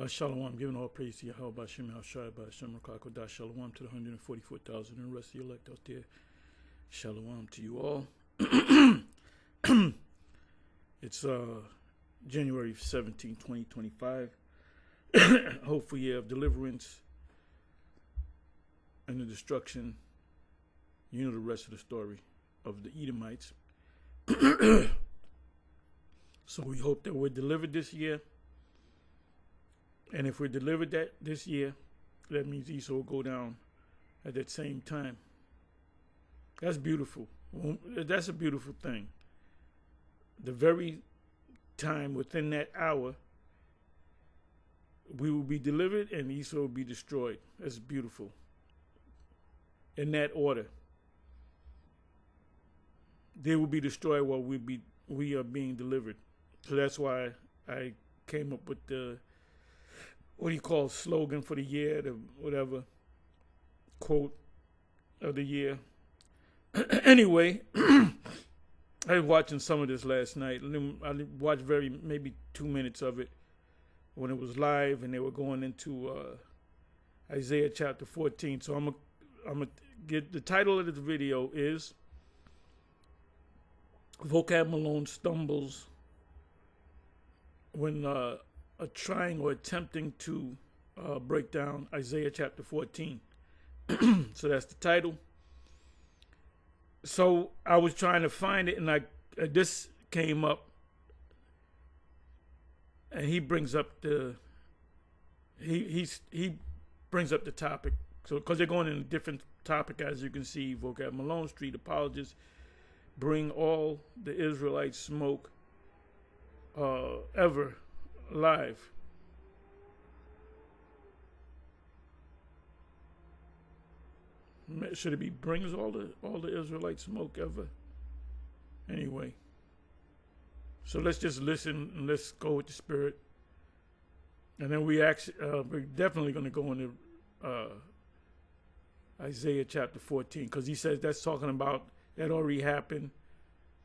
Shalom, giving all praise to Yahweh Bashem, Al-Shai, Bashem, Rakakodah, Shalom to the 144,000 and the rest of the elect out there. Shalom to you all. It's January 17, 2025. Hopeful year of deliverance and the destruction. You know the rest of the story of the Edomites. So we hope that we're delivered this year. And if we're delivered this year, that means Esau will go down at that same time. That's beautiful. That's a beautiful thing. The very time within that hour, we will be delivered and Esau will be destroyed. That's beautiful. In that order. They will be destroyed while we are being delivered. So that's why I came up with the slogan for the year, the whatever quote of the year. Anyway, I was watching some of this last night. I watched maybe 2 minutes of it when it was live, and they were going into Isaiah chapter 14. So I'm gonna get the title of this video is Vocab Malone stumbles when trying or attempting to break down Isaiah chapter 14. So that's the title. So I was trying to find it, and this came up, and he brings up the brings up the topic. So because they're going in a different topic, as you can see, Vocab Malone, street apologists bring all the Israelite smoke ever live. Should it be brings all the Israelite smoke ever? Anyway, so let's just listen and let's go with the spirit, and then we're definitely going to go into Isaiah chapter 14, because he says that's talking about that already happened.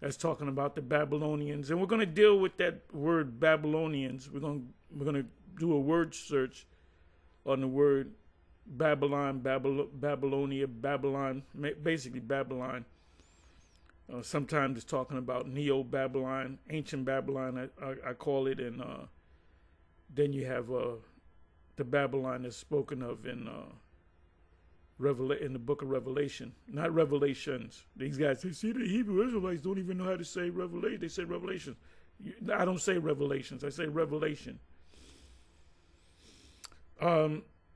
That's talking about the Babylonians, and we're going to deal with that word Babylonians. We're going to do a word search on the word Babylon, Babylonia, Babylon, basically Babylon. Sometimes it's talking about Neo-Babylon, ancient Babylon, I call it, and then you have the Babylon that's spoken of in the book of Revelation, not Revelations. These guys say, see, the Hebrew Israelites don't even know how to say Revelation. They say Revelation. I don't say Revelations. I say Revelation.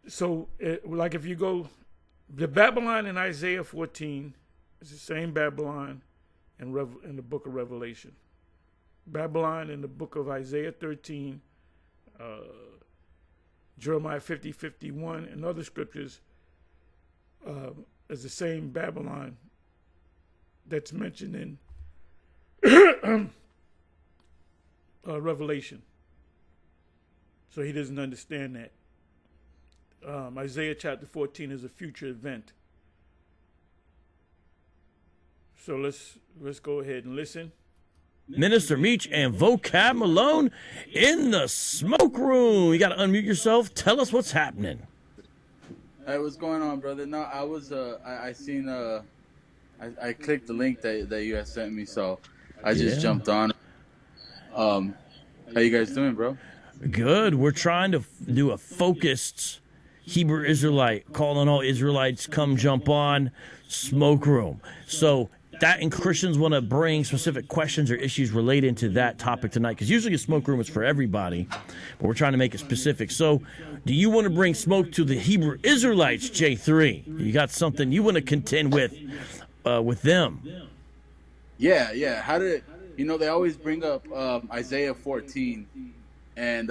So, like if you go, the Babylon in Isaiah 14 is the same Babylon in the book of Revelation. Babylon in the book of Isaiah 13, Jeremiah 50, 51, and other scriptures is the same Babylon that's mentioned in Revelation. So he doesn't understand that. Isaiah chapter 14 is a future event. So let's go ahead and listen. Minister Meach and Vocab Malone in the smoke room. You got to unmute yourself. Tell us what's happening. Hey, what's going on, brother? No, I was I seen I clicked the link that you had sent me, so I just jumped on. How you guys doing, bro? Good. We're trying to do a focused Hebrew Israelite, calling all Israelites, come jump on smoke room. So that and Christians want to bring specific questions or issues related to that topic tonight, because usually a smoke room is for everybody, but we're trying to make it specific. So do you want to bring smoke to the Hebrew Israelites, J3? You got something you want to contend with them? Yeah. How did they always bring up Isaiah 14, and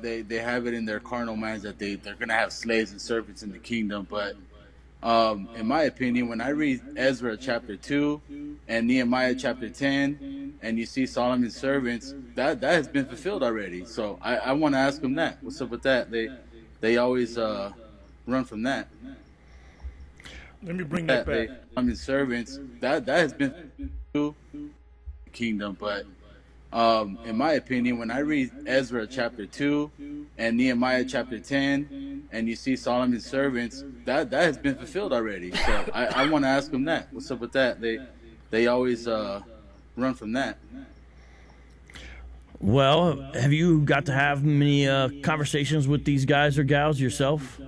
they have it in their carnal minds that they're gonna have slaves and servants in the kingdom, but in my opinion, when I read Ezra chapter 2 and Nehemiah chapter 10, and you see Solomon's servants, that has been fulfilled already. So I want to ask them that. What's up with that? They always run from that. Let me bring that back. Solomon's servants, that has been fulfilled in the kingdom, but in my opinion, when I read Ezra chapter 2 and Nehemiah chapter 10, and you see Solomon's servants, that has been fulfilled already. So I want to ask them that. What's up with that? They always run from that. Well, have you got to have many conversations with these guys or gals yourself?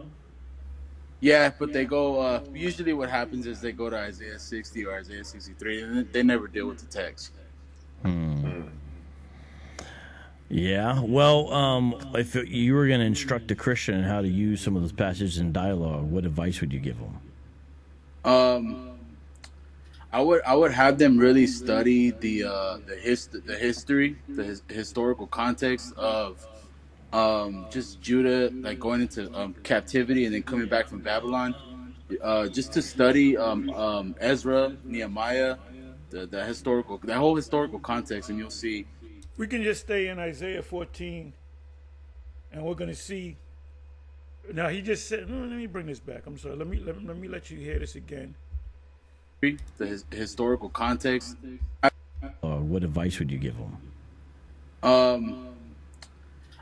Yeah, but they go, usually what happens is they go to Isaiah 60 or Isaiah 63, and they never deal with the text. Yeah, well, if you were going to instruct a Christian on how to use some of those passages in dialogue, what advice would you give them? I would have them really study the historical context of just Judah, like going into captivity and then coming back from Babylon. Just to study Ezra, Nehemiah, that whole historical context, and you'll see. We can just stay in Isaiah 14, and we're going to see. Now he just said, no, let me bring this back. I'm sorry. Let me let you hear this again. The historical context. What advice would you give them?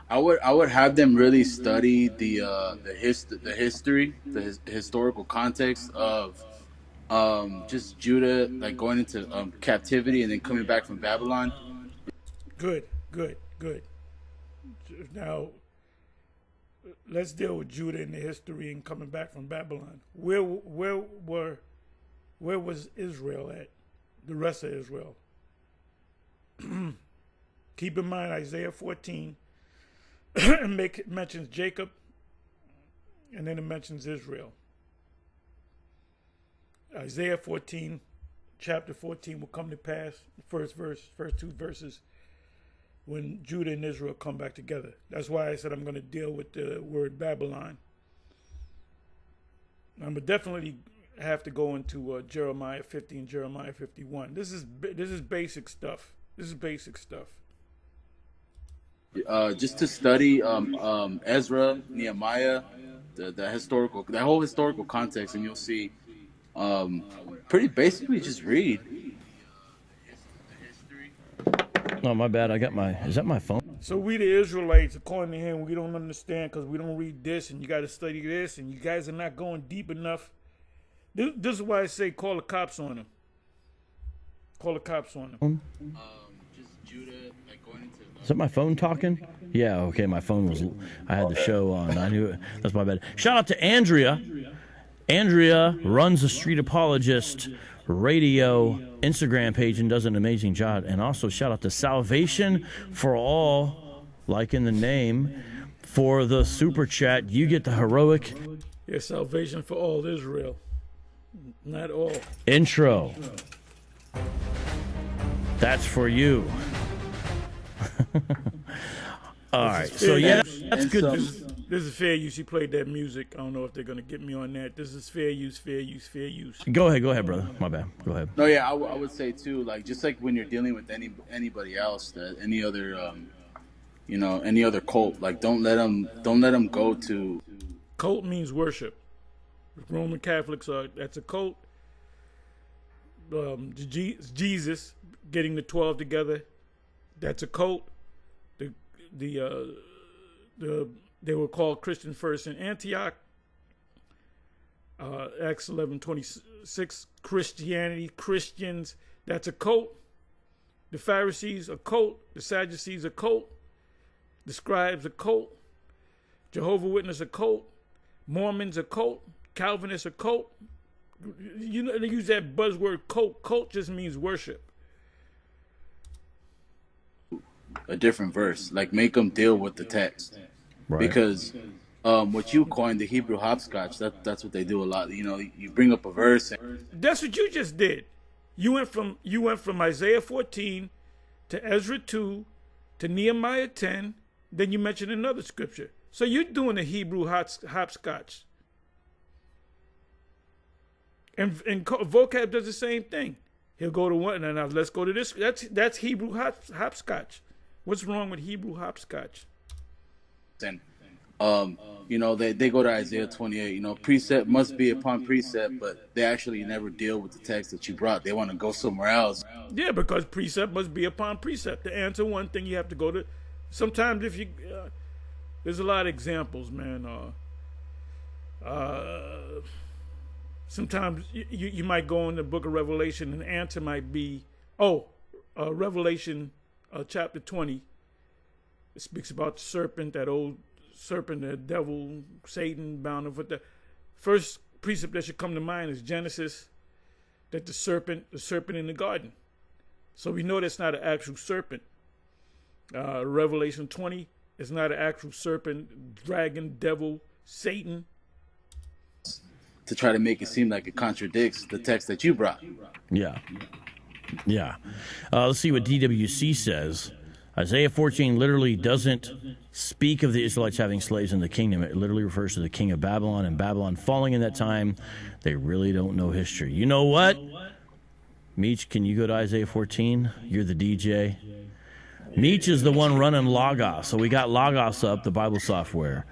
I would have them really study the historical context of just Judah, like going into captivity and then coming back from Babylon. Good. Now, let's deal with Judah in the history and coming back from Babylon. Where was Israel at? The rest of Israel. Keep in mind Isaiah 14 mentions Jacob, and then it mentions Israel. Isaiah 14, chapter 14 will come to pass, the first two verses, when Judah and Israel come back together. That's why I said I'm going to deal with the word Babylon. I'm going to definitely have to go into Jeremiah 50 and Jeremiah 51. This is basic stuff. Just to study Ezra, Nehemiah, that whole historical context, and you'll see. Pretty basically, just read. Oh, my bad. Is that my phone? So we the Israelites, according to him, we don't understand because we don't read this, and you got to study this, and you guys are not going deep enough. This is why I say call the cops on them. Just Judah, like going into. Is that my phone talking? Yeah, okay, my phone was. I had the show on. I knew it. That's my bad. Shout out to Andrea. Andrea runs the Street Apologist radio Instagram page and does an amazing job. And also shout out to Salvation for All, like in the name, for the super chat. You get the heroic. Yeah, Salvation for All Israel. Not all. Intro. That's for you. All right. So yeah, that's good. This is fair use. He played that music. I don't know if they're going to get me on that. This is fair use. Go ahead, brother. My bad. Go ahead. No, yeah, I would say too, like just like when you're dealing with anybody else, that any other, any other cult, like don't let them go to. Cult means worship. Roman Catholics that's a cult. Jesus getting the 12 together, that's a cult. They were called Christian first in Antioch. Acts 11:26, Christians, that's a cult. The Pharisees, a cult. The Sadducees, a cult. The scribes, a cult. Jehovah's Witness, a cult. Mormons, a cult. Calvinists, a cult. You know, they use that buzzword cult. Cult just means worship. A different verse, like make them deal with the text. Right. Because what you coined the Hebrew hopscotch, that's what they do a lot. You know, you bring up a verse. That's what you just did. You went from Isaiah 14 to Ezra 2 to Nehemiah 10. Then you mentioned another scripture. So you're doing the Hebrew hopscotch. And Vocab does the same thing. He'll go to one, and now let's go to this. That's Hebrew hopscotch. What's wrong with Hebrew hopscotch? And they go to Isaiah 28. Precept must be upon precept, but they actually never deal with the text that you brought. They want to go somewhere else. Yeah, because precept must be upon precept. To answer one thing, you have to go to. Sometimes if you, There's a lot of examples, man. Sometimes you might go in the book of Revelation and the answer might be, Revelation chapter 20. It speaks about the serpent, that old serpent, the devil, Satan, bound with the first precept that should come to mind is Genesis, that the serpent in the garden. So we know that's not an actual serpent. Revelation 20 is not an actual serpent, dragon, devil, Satan. To try to make it seem like it contradicts the text that you brought. Yeah. Let's see what DWC says. Isaiah 14 literally doesn't speak of the Israelites having slaves in the kingdom. It literally refers to the king of Babylon and Babylon falling in that time. They really don't know history. You know what? Meech, can you go to Isaiah 14? You're the DJ. Meech is the one running Logos. So we got Logos up, the Bible software.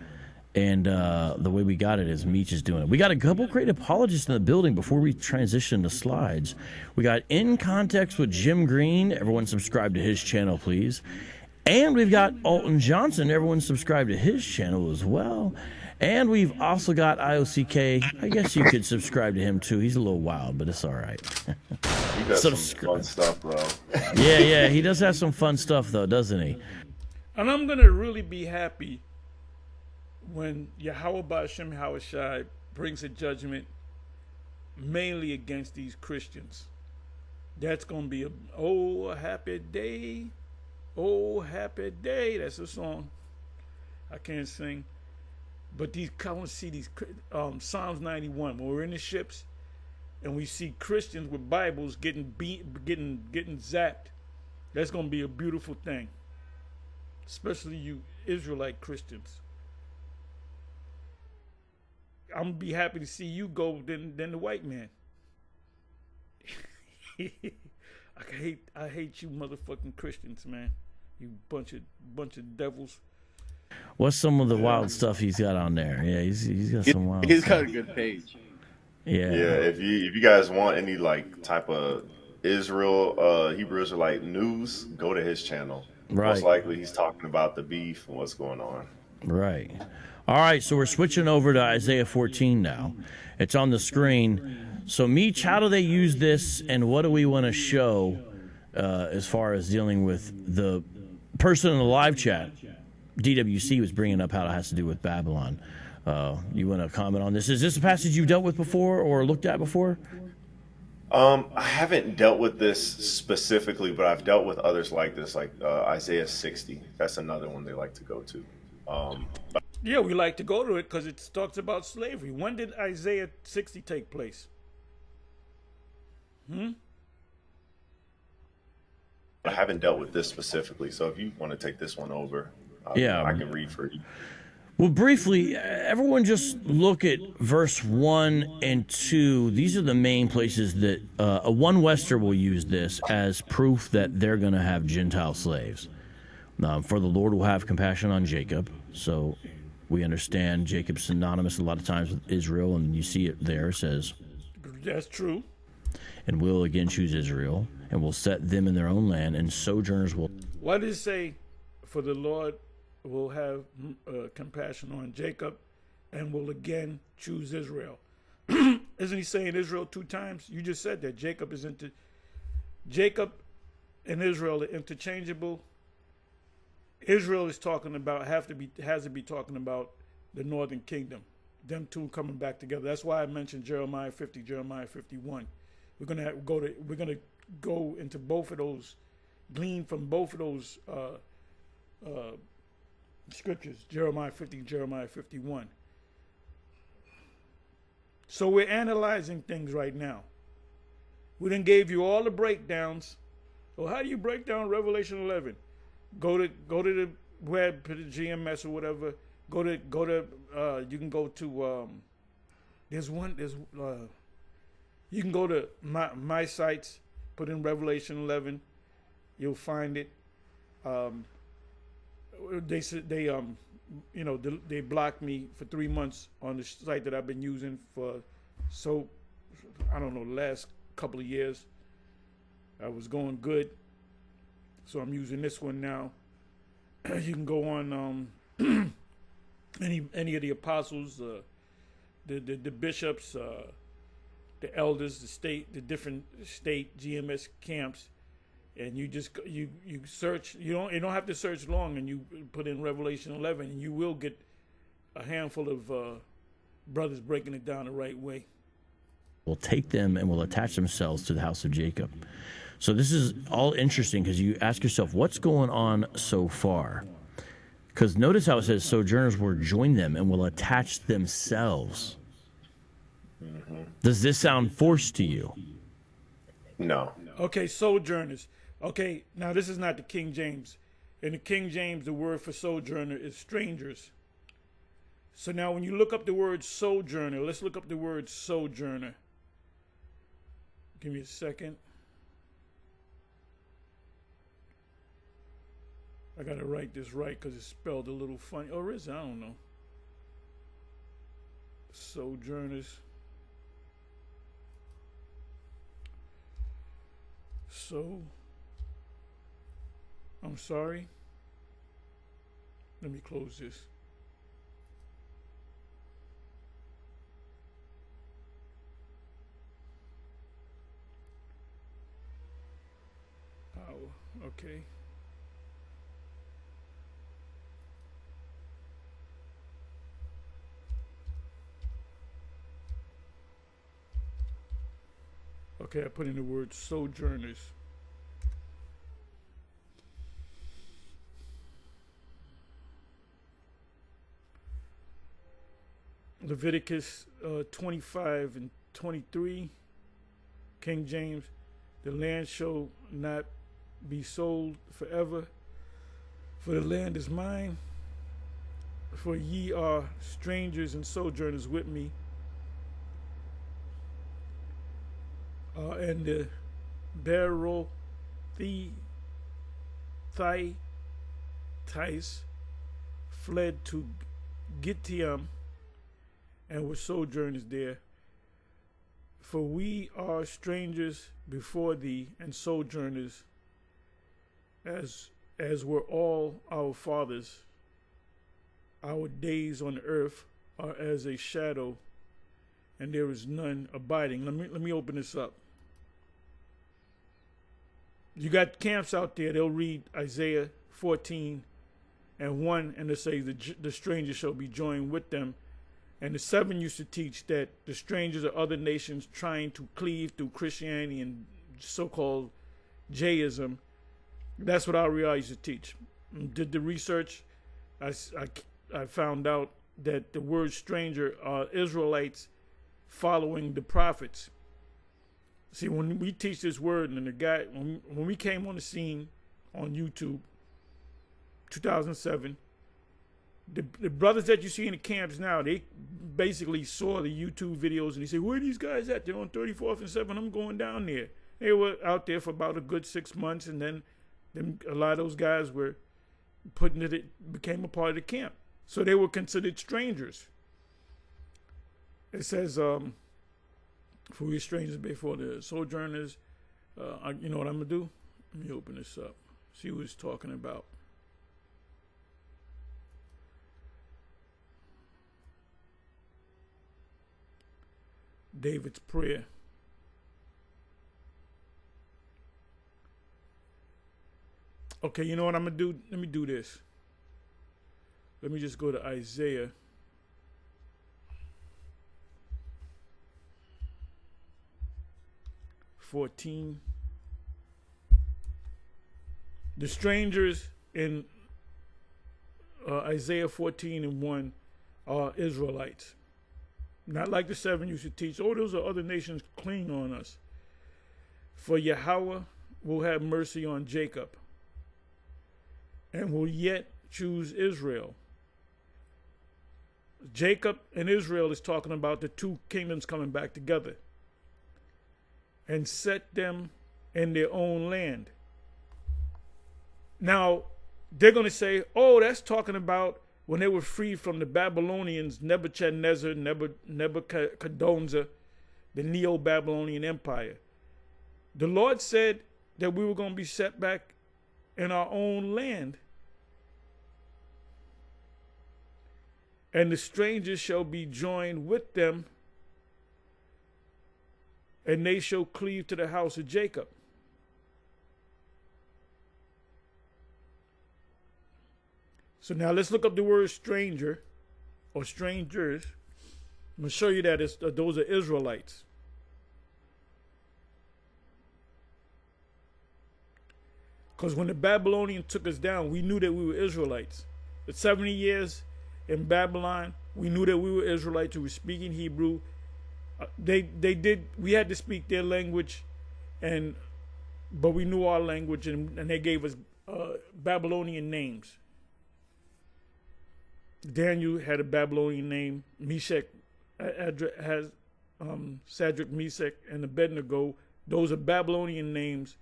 And the way we got it is Meech is doing it. We got a couple great apologists in the building before we transition to slides. We got In Context with Jim Green. Everyone subscribe to his channel, please. And we've got Alton Johnson. Everyone subscribe to his channel as well. And we've also got IOCK. I guess you could subscribe to him, too. He's a little wild, but it's all right. He does some fun stuff, bro. Yeah. He does have some fun stuff, though, doesn't he? And I'm going to really be happy when Yahweh Ba'ashem Hawashai brings a judgment mainly against these Christians. That's going to be a happy day. Oh, happy day. That's a song. I can't sing. But I want to see these, Psalms 91, when we're in the ships and we see Christians with Bibles getting zapped. That's going to be a beautiful thing. Especially you Israelite Christians. I'm going to be happy to see you go than the white man. I hate you motherfucking Christians, man. You bunch of devils. What's some of the wild stuff he's got on there? Yeah, he's got some wild He's stuff. got a good page. Yeah. If you guys want any like type of Israel Hebrew Israelite news, go to his channel. Right. Most likely he's talking about the beef and what's going on. Right. All right, so we're switching over to Isaiah 14 now. It's on the screen. So, Meech, how do they use this, and what do we want to show as far as dealing with the person in the live chat? DWC was bringing up how it has to do with Babylon. You want to comment on this? Is this a passage you've dealt with before or looked at before? I haven't dealt with this specifically, but I've dealt with others like this, like Isaiah 60. That's another one they like to go to. Yeah, we like to go to it because it talks about slavery. When did Isaiah 60 take place? I haven't dealt with this specifically, so if you want to take this one over, I can read for you. Well, briefly, everyone just look at verse 1 and 2. These are the main places that a one Wester will use this as proof that they're going to have Gentile slaves. For the Lord will have compassion on Jacob. So we understand Jacob's synonymous a lot of times with Israel, and you see it there. It says, that's true. And will again choose Israel, and will set them in their own land, and sojourners will... Why does it say, for the Lord will have compassion on Jacob, and will again choose Israel? Isn't he saying Israel 2 times? You just said that Jacob and Israel are interchangeable. Israel is talking about has to be talking about the northern kingdom, them two coming back together. That's why I mentioned Jeremiah 50, Jeremiah 51. We're gonna go into both of those, glean from both of those scriptures, Jeremiah 50, Jeremiah 51. So we're analyzing things right now. We done gave you all the breakdowns. So how do you break down Revelation 11? Go to the web, put a GMS or whatever. You can go to you can go to my sites, put in Revelation 11, you'll find it. They blocked me for 3 months on the site that I've been using for the last couple of years. I was going good. So I'm using this one now. You can go on any of the apostles, the bishops, the elders, the different state GMS camps, and you just you search. You don't have to search long, and you put in Revelation 11, and you will get a handful of brothers breaking it down the right way. Will take them and will attach themselves to the house of Jacob. So this is all interesting because you ask yourself, what's going on so far? Because notice how it says sojourners will join them and will attach themselves. Mm-hmm. Does this sound forced to you? No. Okay, sojourners. Okay, now this is not the King James. In the King James, the word for sojourner is strangers. So now when you look up the word sojourner, let's look up the word sojourner. Give me a second. I got to write this right because it's spelled a little funny. Or is it? I don't know. Sojourners. I'm sorry. Let me close this. Oh, okay. Okay, I put in the word sojourners. Leviticus 25 and 23, King James, the land shall not be sold forever, for the land is mine, for ye are strangers and sojourners with me. And the Beerothites fled to Gittim and were sojourners there. For we are strangers before thee and sojourners, as were all our fathers. Our days on earth are as a shadow, and there is none abiding. Let me open this up. You got camps out there, they'll read Isaiah 14 and 1, and it says the stranger shall be joined with them. And the 7 used to teach that the strangers are other nations trying to cleave through Christianity and so-called Jayism. That's what our Ariel used to teach. Did the research, I found out that the word stranger are Israelites following the prophets. See, when we teach this word, and the guy, when we came on the scene on YouTube, 2007, the brothers that you see in the camps now, they basically saw the YouTube videos and they say, where are these guys at? They're on 34th and 7th. I'm going down there. They were out there for about a good 6 months, and then a lot of those guys were became a part of the camp. So they were considered strangers. It says, for we strangers before the sojourners, you know what I'm going to do? Let me open this up. See what it's talking about. David's prayer. Okay, you know what I'm going to do? Let me do this. Let me just go to Isaiah. (14). The strangers in Isaiah 14 and 1 are Israelites. Not like the 7 used to teach, oh, those are other nations clinging on us. For Yahweh will have mercy on Jacob and will yet choose Israel. Jacob and Israel is talking about the 2 kingdoms coming back together, and set them in their own land. Now, they're going to say, oh, that's talking about when they were freed from the Babylonians, Nebuchadnezzar, Nebuchadnezzar, the Neo-Babylonian Empire. The Lord said that we were going to be set back in our own land. and the strangers shall be joined with them, and they shall cleave to the house of Jacob. So now let's look up the word stranger or strangers. I'm going to show you that those are Israelites. Because when the Babylonians took us down, we knew that we were Israelites. The 70 years in Babylon, we knew that we were Israelites who were speaking Hebrew. We had to speak their language, but we knew our language, and they gave us Babylonian names. Daniel had a Babylonian name. Meshach has Shadrach, Meshach, and Abednego. Those are Babylonian names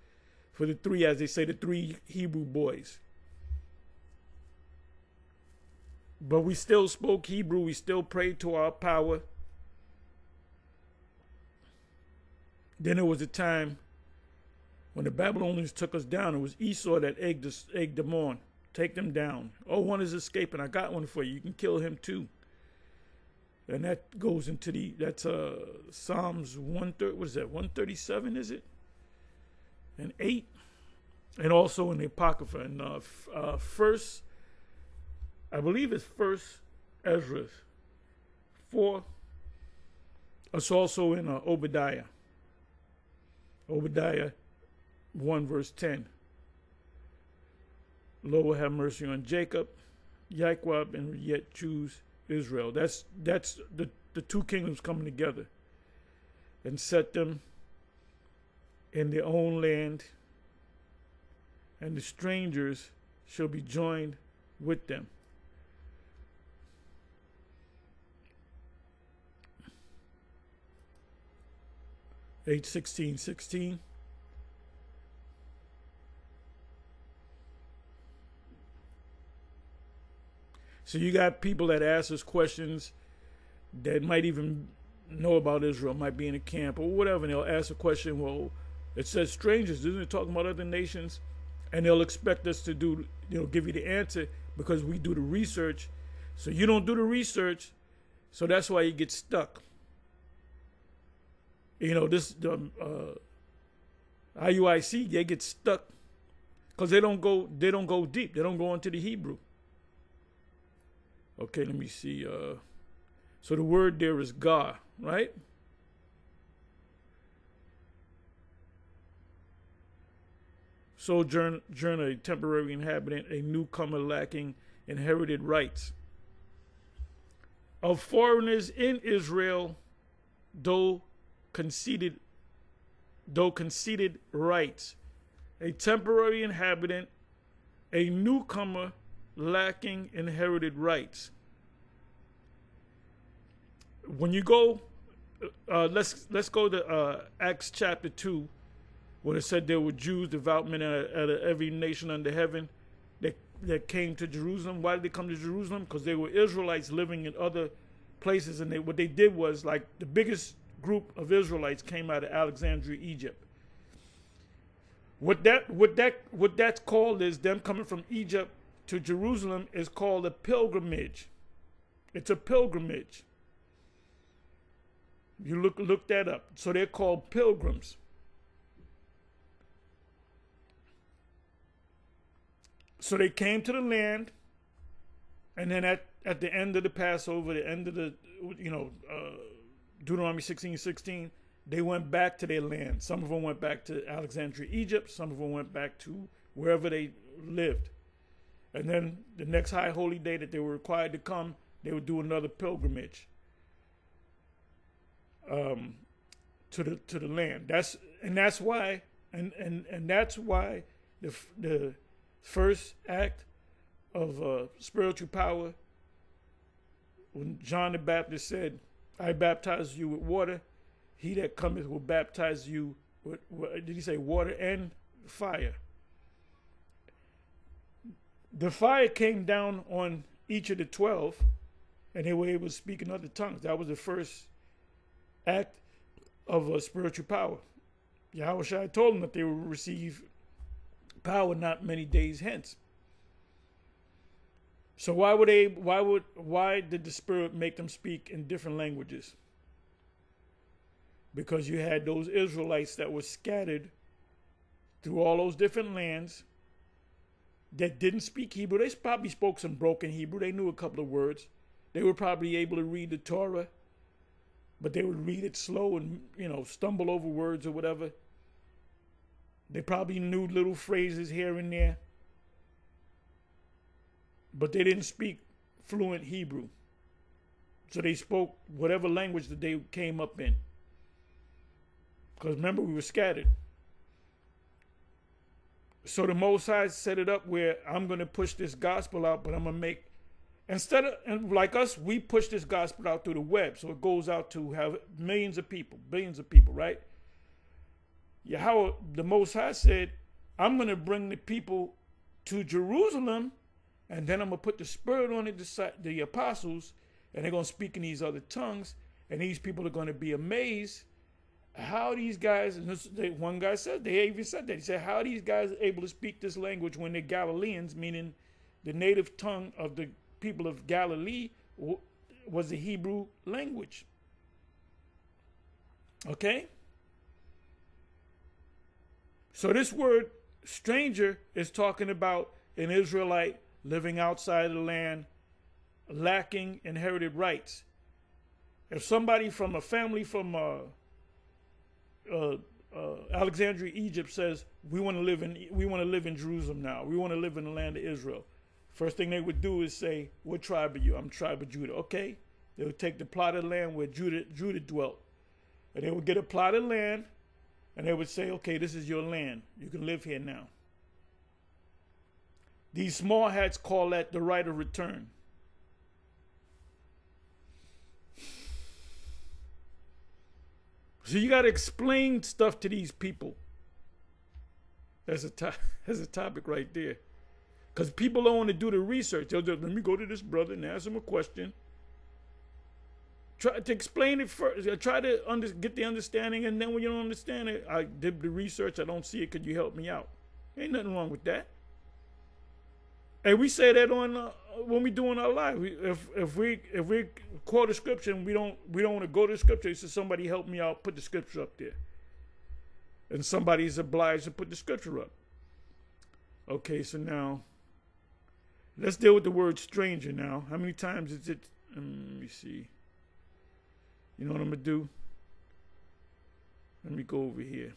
for the three, as they say, the three Hebrew boys. But we still spoke Hebrew. We still prayed to our power. Then there was a time when the Babylonians took us down. It was Esau that egged them on. Take them down. Oh, one is escaping. I got one for you. You can kill him too. And that goes into that's Psalms 137, is it? And 8. And also in the Apocrypha. And first, I believe it's First Ezra 4. It's also in Obadiah. Obadiah 1 verse 10. Lord will have mercy on Jacob, Yaquab, and yet choose Israel. That's the two kingdoms coming together, and set them in their own land, and the strangers shall be joined with them. Page 16:16. So you got people that ask us questions that might even know about Israel, might be in a camp or whatever, and they'll ask a question, well, it says strangers, isn't it talking about other nations? And they'll expect us to give you the answer because we do the research. So you don't do the research, so that's why you get stuck. IUIC, they get stuck because they don't go deep. They don't go into the Hebrew. Okay, let me see. So the word there is God, right? Sojourner, a temporary inhabitant, a newcomer lacking inherited rights. Of foreigners in Israel, though conceded rights. A temporary inhabitant, a newcomer lacking inherited rights. When you go, let's go to Acts chapter 2, when it said there were Jews, devout men out of every nation under heaven that came to Jerusalem. Why did they come to Jerusalem? Because they were Israelites living in other places, and what they did was, like, the biggest group of Israelites came out of Alexandria, Egypt. What that's called is them coming from Egypt to Jerusalem is called a pilgrimage. It's a pilgrimage. You look that up. So they're called pilgrims. So they came to the land, and then at the end of the Passover, the end of the Deuteronomy 16:16, they went back to their land. Some of them went back to Alexandria, Egypt. Some of them went back to wherever they lived. And then the next high holy day that they were required to come, they would do another pilgrimage to the land. That's why the first act of spiritual power, when John the Baptist said, I baptize you with water, he that cometh will baptize you with, did he say water and fire? The fire came down on each of the 12, and they were able to speak in other tongues. That was the first act of spiritual power. Yahushua told them that they will receive power not many days hence. So why did the Spirit make them speak in different languages? Because you had those Israelites that were scattered through all those different lands that didn't speak Hebrew. They probably spoke some broken Hebrew. They knew a couple of words. They were probably able to read the Torah, but they would read it slow and, stumble over words or whatever. They probably knew little phrases here and there, but they didn't speak fluent Hebrew. So they spoke whatever language that they came up in. Because remember, we were scattered. So the Most High set it up where I'm going to push this gospel out, but I'm going to make, and like us, we push this gospel out through the web. So it goes out to have millions of people, billions of people, right? Yahweh, the Most High said, I'm going to bring the people to Jerusalem, and then I'm going to put the Spirit on the apostles, and they're going to speak in these other tongues, and these people are going to be amazed how these guys, and one guy said, they even said that. He said, how are these guys able to speak this language when they're Galileans, meaning the native tongue of the people of Galilee was the Hebrew language. Okay? So this word stranger is talking about an Israelite living outside of the land, lacking inherited rights. If somebody from a family from Alexandria, Egypt says, we want to live in Jerusalem now. We want to live in the land of Israel. First thing they would do is say, what tribe are you? I'm tribe of Judah. Okay. They would take the plot of land where Judah dwelt. And they would get a plot of land and they would say, okay, this is your land. You can live here now. These small hats call that the right of return. So you got to explain stuff to these people. That's a topic right there. Because people don't want to do the research. They'll just, let me go to this brother and ask him a question. Try to explain it first. Try to get the understanding, and then when you don't understand it, I did the research. I don't see it. Could you help me out? Ain't nothing wrong with that. And we say that on when we doing our life. If we quote a scripture and we don't want to go to the scripture, he says, somebody help me out, put the scripture up there. And somebody's obliged to put the scripture up. Okay, so now let's deal with the word stranger now. How many times is it? Let me see. You know what I'm going to do? Let me go over here.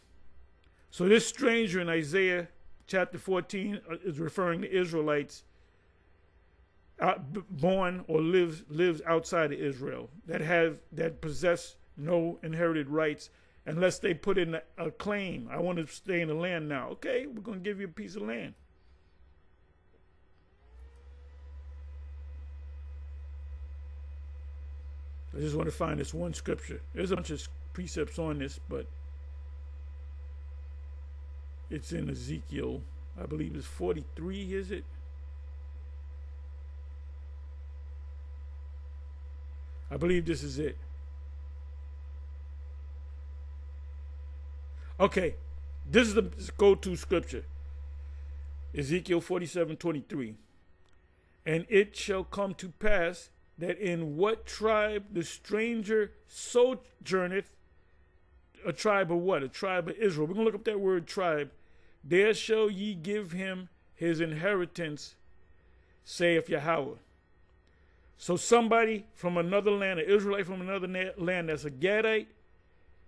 So this stranger in Isaiah chapter 14 is referring to Israelites born or lives outside of Israel that possess no inherited rights unless they put in a claim. I want to stay in the land now. Okay, we're going to give you a piece of land. I just want to find this one scripture. There's a bunch of precepts on this, but it's in Ezekiel. I believe it's 43, is it? I believe this is it. Okay, this is the go-to scripture. Ezekiel 47:23. And it shall come to pass that in what tribe the stranger sojourneth, a tribe of what? A tribe of Israel. We're going to look up that word tribe. There shall ye give him his inheritance, saith Yahweh. So somebody from another land, an Israelite from another land that's a Gadite,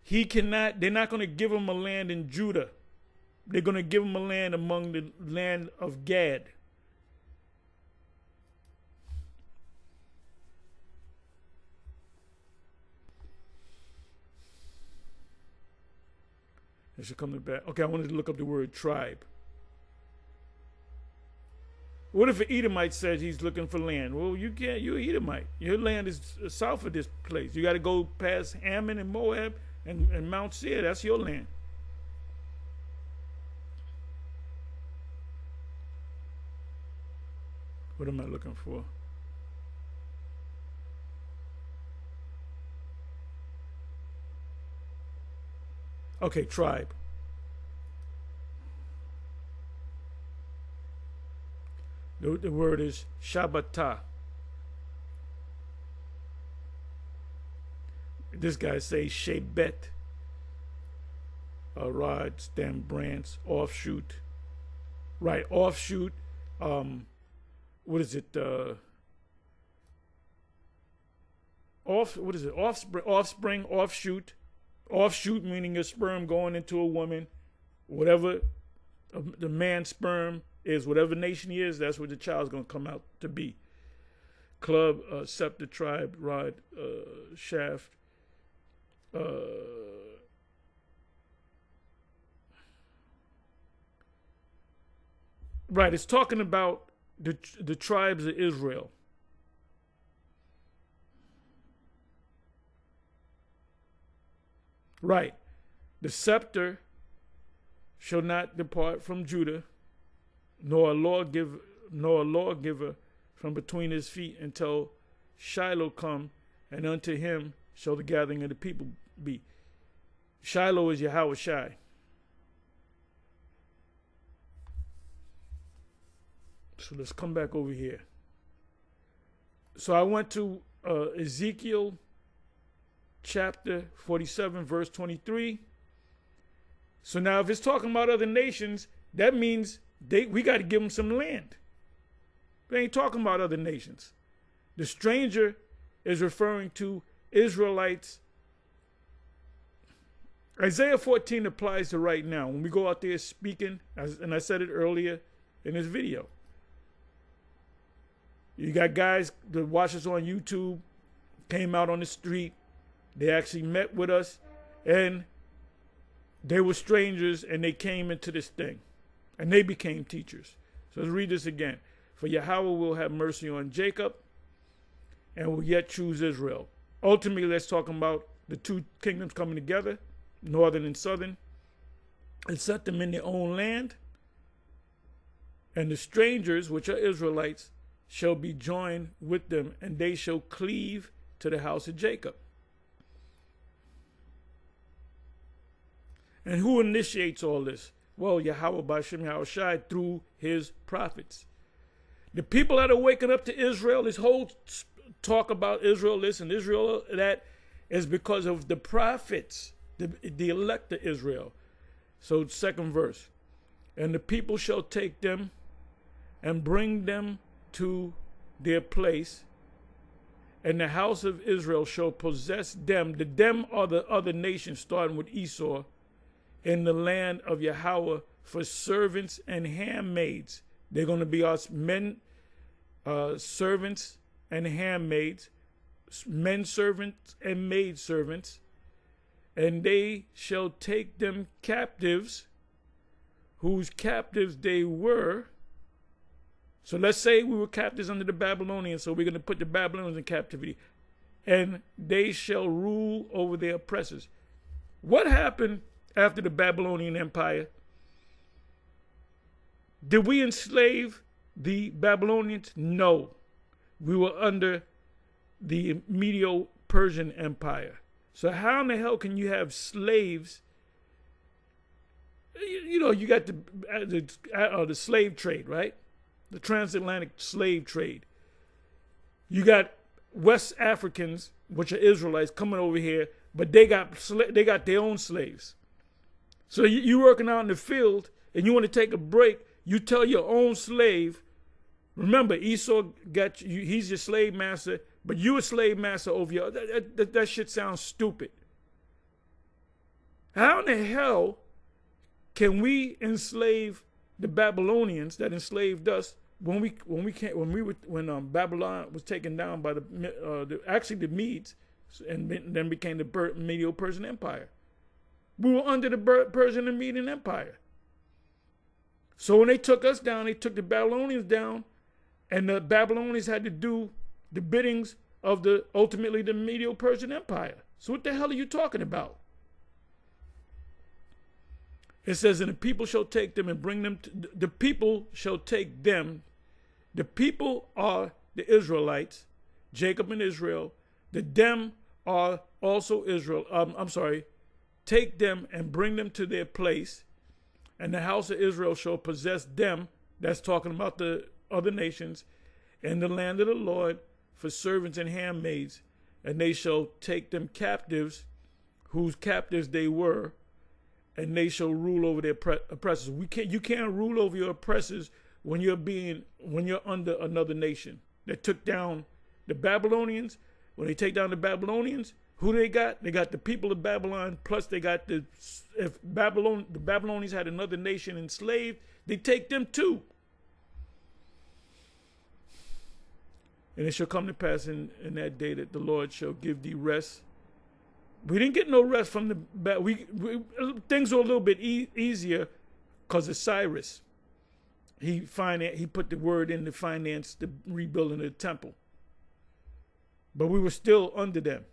they're not going to give him a land in Judah. They're going to give him a land among the land of Gad. It should come back. Okay, I wanted to look up the word tribe. What if an Edomite says he's looking for land? Well, you can't. You're an Edomite. Your land is south of this place. You got to go past Ammon and Moab and Mount Seir. That's your land. What am I looking for? Okay, tribe. the word is Shabbatah. This guy says Shebet, rod, stem, branch, offshoot. Right, offshoot. What is it? What is it? Offspring, offshoot. Offshoot meaning a sperm going into a woman. Whatever the man's sperm is, whatever nation he is, that's what the child's going to come out to be. Club, scepter, tribe, rod, shaft. Right, it's talking about the tribes of Israel. Right. The scepter shall not depart from Judah, nor a lawgiver from between his feet until Shiloh come, and unto him shall the gathering of the people be. Shiloh is Yahweh Shai. So let's come back over here. So I went to Ezekiel chapter 47, verse 23. So now if it's talking about other nations, that means we got to give them some land. They ain't talking about other nations. The stranger is referring to Israelites. Isaiah 14 applies to right now. When we go out there speaking, and I said it earlier in this video, you got guys that watch us on YouTube, came out on the street. They actually met with us, and they were strangers, and they came into this thing, and they became teachers. So let's read this again. For Yahweh will have mercy on Jacob, and will yet choose Israel. Ultimately, let's talk about the two kingdoms coming together, northern and southern, and set them in their own land. And the strangers, which are Israelites, shall be joined with them, and they shall cleave to the house of Jacob. And who initiates all this? Well, Yahweh B'Shem Yahweh Shai through his prophets. The people that are waking up to Israel, this whole talk about Israel this and Israel that, is because of the prophets, the elect of Israel. So second verse. And the people shall take them and bring them to their place, and the house of Israel shall possess them. The them are the other nations, starting with Esau, in the land of Yahweh for servants and handmaids. They're going to be us men, servants and handmaids, men servants and maid servants, and they shall take them captives, whose captives they were. So let's say we were captives under the Babylonians, so we're going to put the Babylonians in captivity, and they shall rule over their oppressors. What happened after the Babylonian Empire? Did we enslave the Babylonians? No. We were under the Medo-Persian Empire. So how in the hell can you have slaves? You know, you got the slave trade, right? The transatlantic slave trade. You got West Africans, which are Israelites, coming over here, but they got their own slaves. So you working out in the field and you want to take a break, you tell your own slave, remember Esau got you, he's your slave master, but you a slave master over your, that shit sounds stupid. How in the hell can we enslave the Babylonians that enslaved us when Babylon was taken down by the Medes, and then became the Medo-Persian Empire? We were under the Persian and Median Empire. So when they took us down, they took the Babylonians down, and the Babylonians had to do the biddings of ultimately the Medo-Persian Empire. So what the hell are you talking about? It says, and the people shall take them and bring them to, the people shall take them. The people are the Israelites, Jacob and Israel. The them are also Israel. Take them and bring them to their place, and the house of Israel shall possess them. That's talking about the other nations in the land of the Lord for servants and handmaids, and they shall take them captives, whose captives they were, and they shall rule over their oppressors. You can't rule over your oppressors when you're under another nation that took down the Babylonians. When they take down the Babylonians, who they got? They got the people of Babylon, plus they got the Babylonians had another nation enslaved, they take them too. And it shall come to pass in that day that the Lord shall give thee rest. We didn't get no rest from the things were a little bit easier because of Cyrus. He put the word in to finance the rebuilding of the temple. But we were still under them.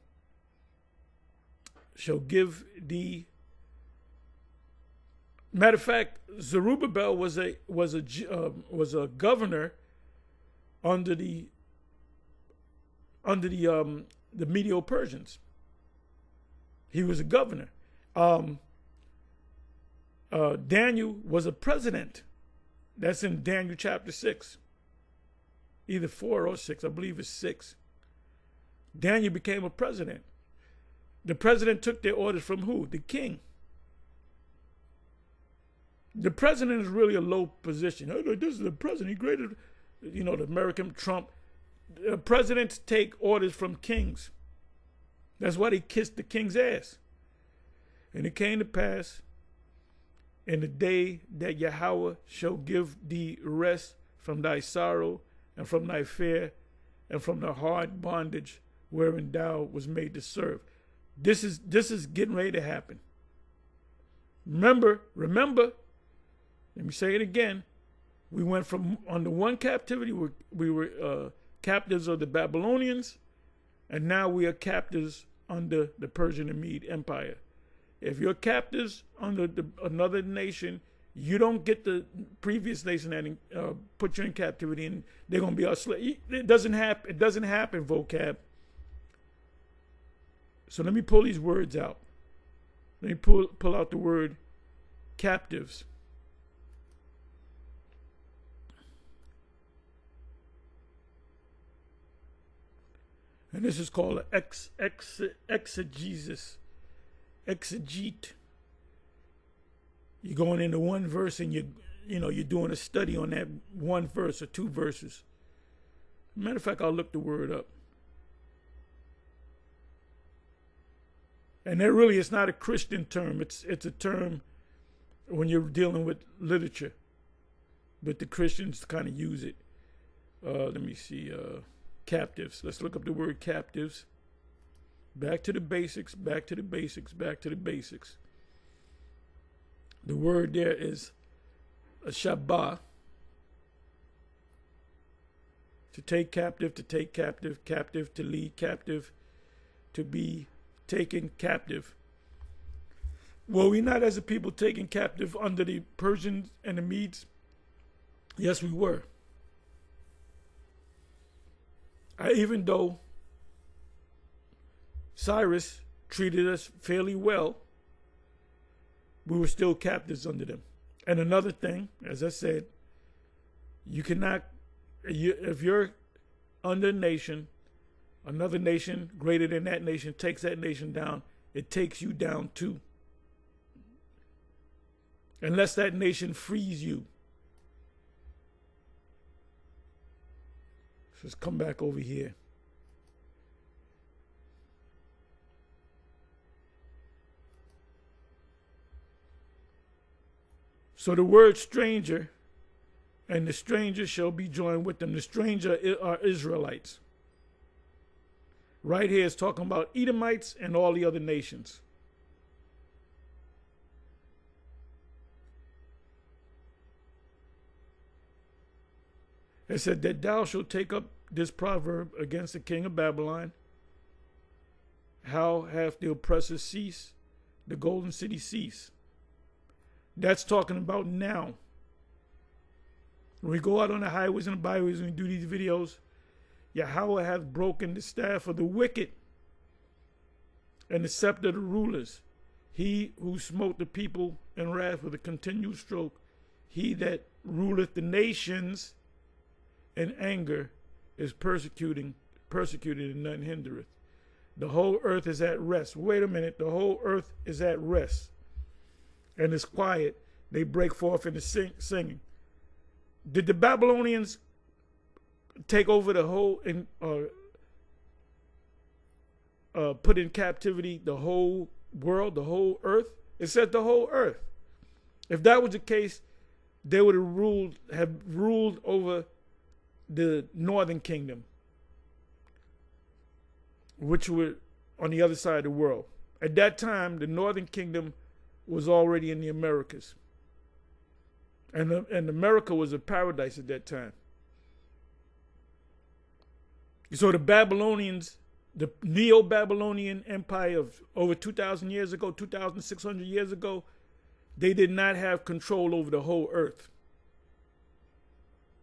Shall give thee. Matter of fact, Zerubbabel was a governor under the Medo-Persians. He was a governor. Daniel was a president. That's in Daniel chapter 6. Either 4 or 6. I believe it's 6. Daniel became a president. The president took their orders from who? The king. The president is really a low position. Oh, this is the president. He created, the American Trump. Presidents take orders from kings. That's why they kissed the king's ass. And it came to pass in the day that Yahweh shall give thee rest from thy sorrow and from thy fear and from the hard bondage wherein thou was made to serve. This is getting ready to happen. Remember, let me say it again. We went from under one captivity, we were captives of the Babylonians, and now we are captives under the Persian and Mede Empire. If you're captives under another nation, you don't get the previous nation that put you in captivity, and they're going to be our slave. It doesn't happen. It doesn't happen, vocab. So let me pull these words out. Let me pull out the word captives. And this is called an exegesis. Exegete. You're going into one verse and you're doing a study on that one verse or two verses. Matter of fact, I'll look the word up. And it's not a Christian term. It's a term when you're dealing with literature. But the Christians kind of use it. Let me see. Captives. Let's look up the word captives. Back to the basics, back to the basics, back to the basics. The word there is a shabah. To take captive, captive, to lead captive, to be taken captive. Were we not as a people taken captive under the Persians and the Medes? Yes, we were. Even though Cyrus treated us fairly well, we were still captives under them. And another thing, as I said, if you're under a nation, another nation greater than that nation takes that nation down, it takes you down too. Unless that nation frees you. Let's come back over here. So the word stranger, and the stranger shall be joined with them. The stranger are Israelites. Right here is talking about Edomites and all the other nations. It said that thou shalt take up this proverb against the king of Babylon. How hath the oppressor ceased? The golden city ceased. That's talking about now. When we go out on the highways and the byways and we do these videos, Yahweh hath broken the staff of the wicked and the scepter of the rulers. He who smote the people in wrath with a continual stroke, he that ruleth the nations and anger is persecuted and none hindereth. The whole earth is at rest. Wait a minute. The whole earth is at rest. And it's quiet. They break forth into singing. Did the Babylonians take over the whole and put in captivity the whole world, the whole earth? It said the whole earth. If that was the case, they would have ruled over the northern kingdom, which were on the other side of the world. At that time, the northern kingdom was already in the Americas. And America was a paradise at that time. So the Babylonians, the Neo-Babylonian Empire of over 2,000 years ago, 2,600 years ago, they did not have control over the whole earth.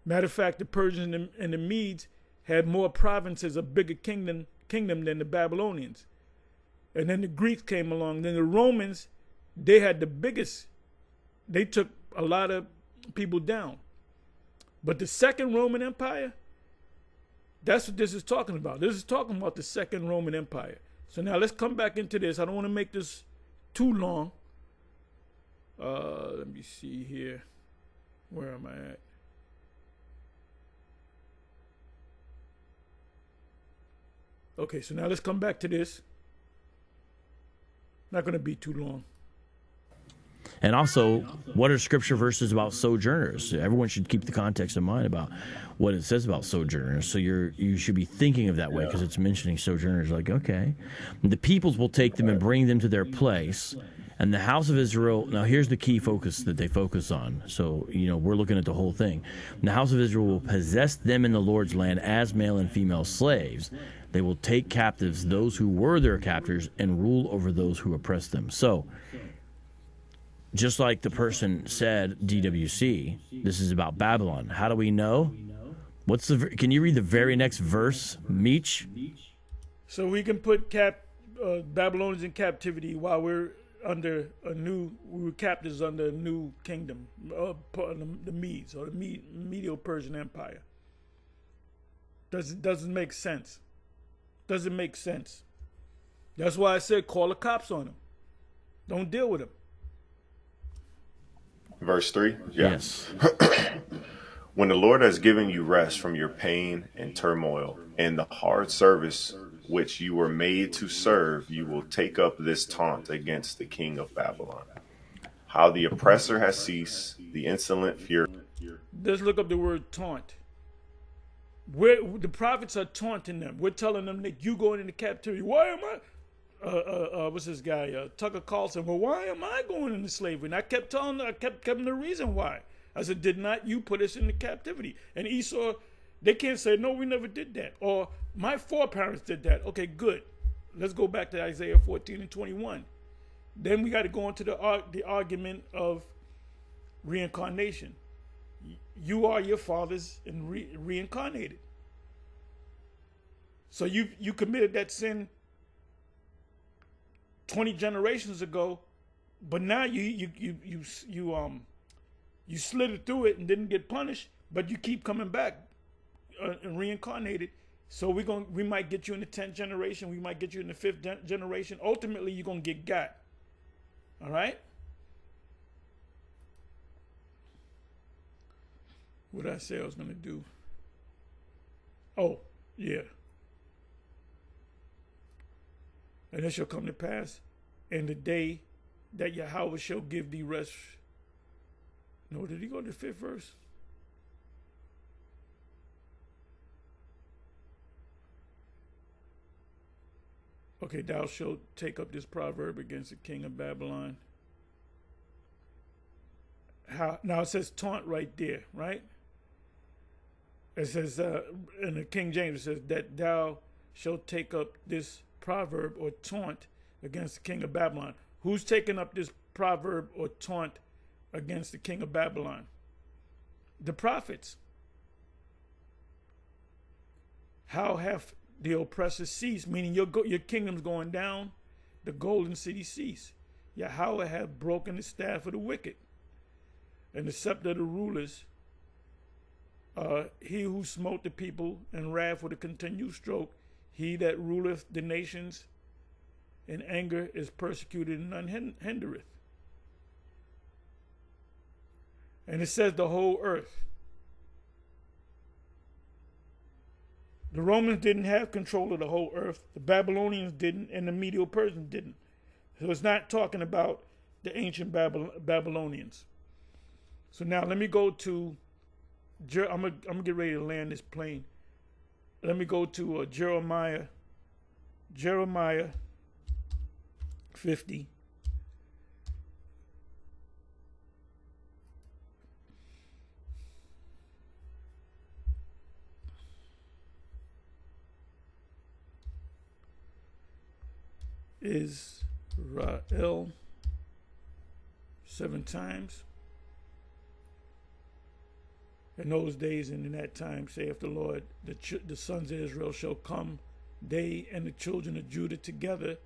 Matter of fact, the Persians and the Medes had more provinces, a bigger kingdom than the Babylonians. And then the Greeks came along. Then the Romans, they had the biggest. They took a lot of people down. But the Second Roman Empire, that's what this is talking about. This is talking about the Second Roman Empire. So now let's come back into this. I don't want to make this too long. Let me see here. Where am I at? Okay, so now let's come back to this. Not going to be too long. And also, what are scripture verses about sojourners? Everyone should keep the context in mind about what it says about sojourners. So you should be thinking of that way because it's mentioning sojourners. Like, okay, the peoples will take them and bring them to their place. And the house of Israel, now here's the key focus that they focus on. So, we're looking at the whole thing. The house of Israel will possess them in the Lord's land as male and female slaves. They will take captives those who were their captors and rule over those who oppress them. So, just like the said, DWC, this is about Babylon. How do we know? Can you read the very next verse, Meech? So we can put Babylonians in captivity while we were captives under a new kingdom, the Medes or the Medo-Persian Empire. Doesn't make sense. Doesn't make sense. That's why I said call the cops on them. Don't deal with them. Verse 3? Yeah. Yes. When the Lord has given you rest from your pain and turmoil and the hard service which you were made to serve, you will take up this taunt against the king of Babylon. How the oppressor has ceased, the insolent fury. Let's look up the word taunt. The prophets are taunting them. We're telling them that you going into captivity. Why am I? What's this guy? Tucker Carlson. Well, why am I going into slavery? And I kept telling them, I kept giving the reason why. I said, did not you put us into captivity? And Esau, they can't say, no, we never did that. Or my foreparents did that. Okay, good. Let's go back to Isaiah 14 and 21. Then we got to go into the argument of reincarnation. You are your fathers and reincarnated. So you committed that sin 20 generations ago, but now you slid through it and didn't get punished, but you keep coming back and reincarnated. So we might get you in the 10th generation, we might get you in the 5th generation. Ultimately, you're gonna get got. All right. What did I say I was gonna do? Oh, yeah. And it shall come to pass in the day that Yahweh shall give thee rest. No, did he go to the 5th verse? Okay, thou shalt take up this proverb against the king of Babylon. Now it says taunt right there, right? It says, in the King James, it says that thou shalt take up this proverb or taunt against the king of Babylon. Who's taking up this proverb or taunt against the king of Babylon? The prophets. How have the oppressor ceased? Meaning your kingdom's going down, the golden city ceased. Yahweh have broken the staff of the wicked, and the scepter of the rulers He who smote the people in wrath with a continued stroke, he that ruleth the nations in anger is persecuted and none hindereth. And it says the whole earth. The Romans didn't have control of the whole earth. The Babylonians didn't, and the Medo Persians didn't. So it's not talking about the ancient Babylonians. So now let me go to, I'm gonna get ready to land this plane. Let me go to Jeremiah 50. Israel 7 times. In those days and in that time, saith the Lord, the sons of Israel shall come, they and the children of Judah together,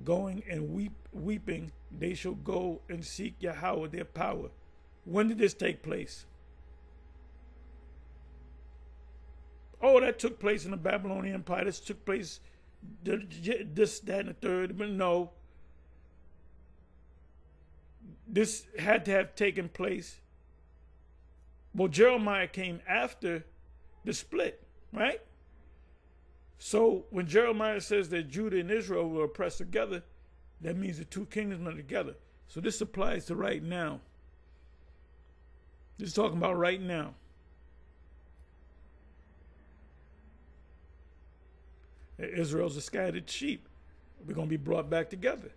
going and weeping, they shall go and seek Yahweh their power. When did this take place? Oh, that took place in the Babylonian Empire. This took place this, that, and the third. But no. This had to have taken place. Well, Jeremiah came after the split, right? So when Jeremiah says that Judah and Israel were oppressed together, that means the two kingdoms are together. So this applies to right now. This is talking about right now. Israel's a scattered sheep. We're going to be brought back together.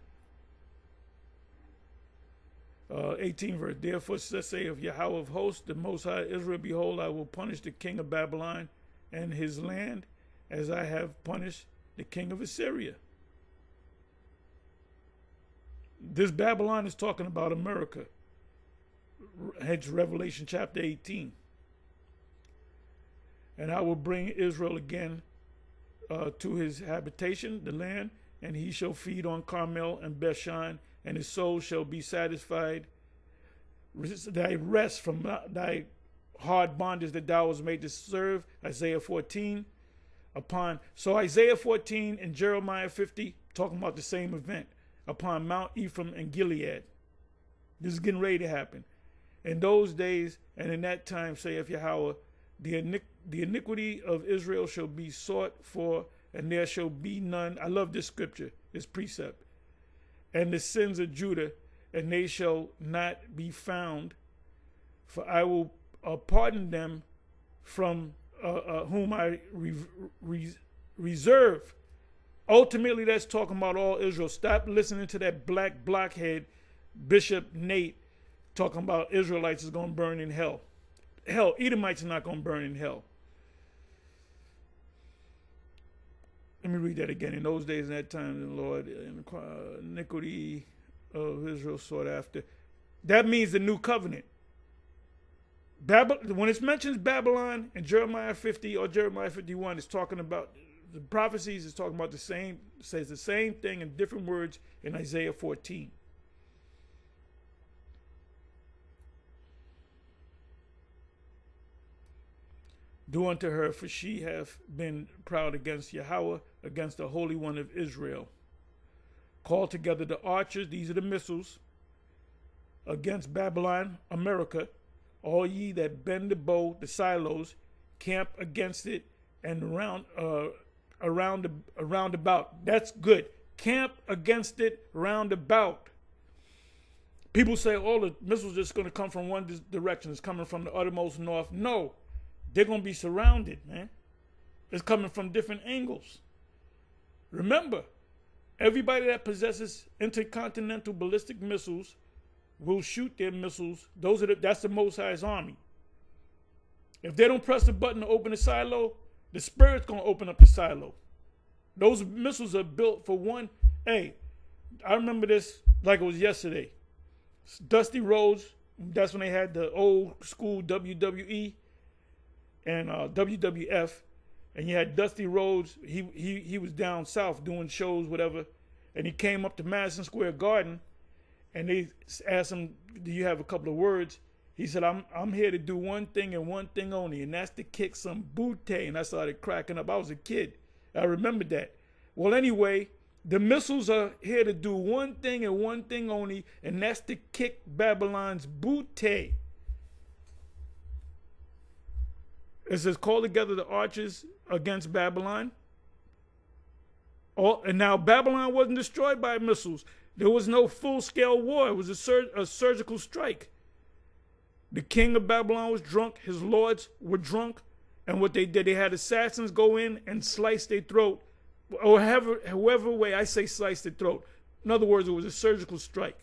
18 verse. Therefore saith Yahweh of hosts, the Most High Israel, behold, I will punish the king of Babylon and his land as I have punished the king of Assyria. This Babylon is talking about America. Hence Revelation chapter 18. And I will bring Israel again to his habitation, the land, and he shall feed on Carmel and Bashan, and his soul shall be satisfied. Thy rest from thy hard bondage that thou was made to serve, Isaiah 14. So Isaiah 14 and Jeremiah 50 talking about the same event, upon Mount Ephraim and Gilead. This is getting ready to happen. In those days and in that time, saith Yahweh, the iniquity of Israel shall be sought for, and there shall be none. I love this scripture, this precept. And the sins of Judah, and they shall not be found, for I will pardon them from whom I reserve. Ultimately, that's talking about all Israel. Stop listening to that black blockhead, Bishop Nate, talking about Israelites is going to burn in hell. Hell, Edomites are not going to burn in hell. Let me read that again. In those days and that time, the Lord, iniquity of Israel sought after. That means the new covenant. When it mentions Babylon in Jeremiah 50 or Jeremiah 51, it's talking about the prophecies. Is talking about the same. Says the same thing in different words in Isaiah 14. Do unto her, for she hath been proud against Yahweh, against the Holy One of Israel. Call together the archers, these are the missiles, against Babylon, America. All ye that bend the bow, the silos, camp against it and around about. That's good. Camp against it round about. People say, oh, the missiles just going to come from one direction. It's coming from the uttermost north. No. They're going to be surrounded, man. It's coming from different angles. Remember, everybody that possesses intercontinental ballistic missiles will shoot their missiles. That's the Most High's army. If they don't press the button to open the silo, the Spirit's going to open up the silo. Those missiles are built for one. Hey, I remember this like it was yesterday. Dusty Rhodes, that's when they had the old school WWE and WWF, and you had Dusty Rhodes. He was down south doing shows, whatever, and he came up to Madison Square Garden, and they asked him, "Do you have a couple of words?" He said, I'm here to do one thing and one thing only, and that's to kick some booty. And I started cracking up. I was a kid. I remember that. Well, anyway, the missiles are here to do one thing and one thing only, and that's to kick Babylon's booty. It says, call together the archers against Babylon. And now Babylon wasn't destroyed by missiles. There was no full-scale war. It was a surgical strike. The king of Babylon was drunk. His lords were drunk. And what they did, they had assassins go in and slice their throat. Or however way I say slice their throat. In other words, it was a surgical strike.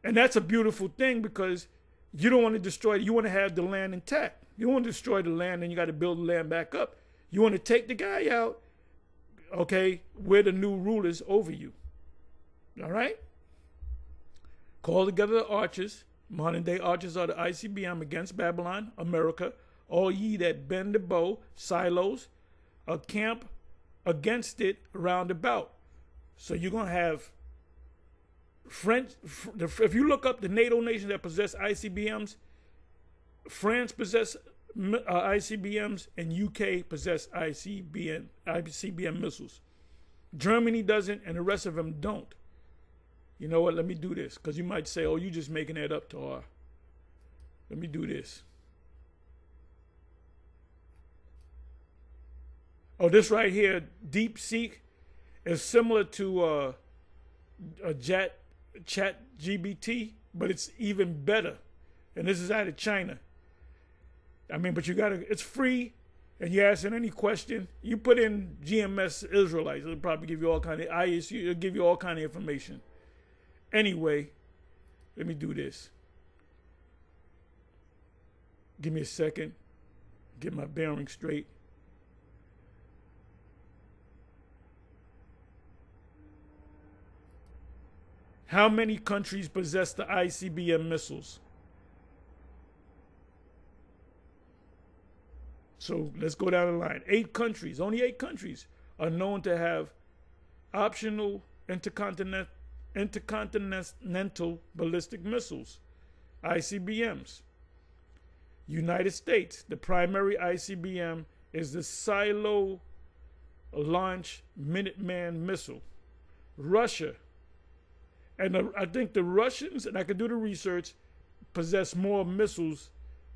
And that's a beautiful thing because you don't want to destroy it. You want to have the land intact. You don't want to destroy the land and you got to build the land back up. You want to take the guy out, okay, we're the new rulers over you. All right? Call together the archers. Modern day archers are the ICBM against Babylon, America. All ye that bend the bow, silos, a camp against it round about. So you're going to have French. If you look up the NATO nations that possess ICBMs, France possess ICBMs and UK possess ICBM missiles. Germany doesn't, and the rest of them don't. You know what? Let me do this, because you might say, oh, you're just making that up, Tar. Let me do this. Oh, this right here, DeepSeek, is similar to a chat GBT, but it's even better. And this is out of China. I mean, but you gotta, it's free, and you're asking any question. You put in GMS Israelites, it'll probably give you all kind of ISU, it'll give you all kind of information. Anyway, let me do this. Give me a second. Get my bearings straight. How many countries possess the ICBM missiles? So let's go down the line. 8 countries, only 8 countries, are known to have optional intercontinental ballistic missiles, ICBMs. United States, the primary ICBM is the Silo Launch Minuteman missile. Russia, and I think the Russians, and I could do the research, possess more missiles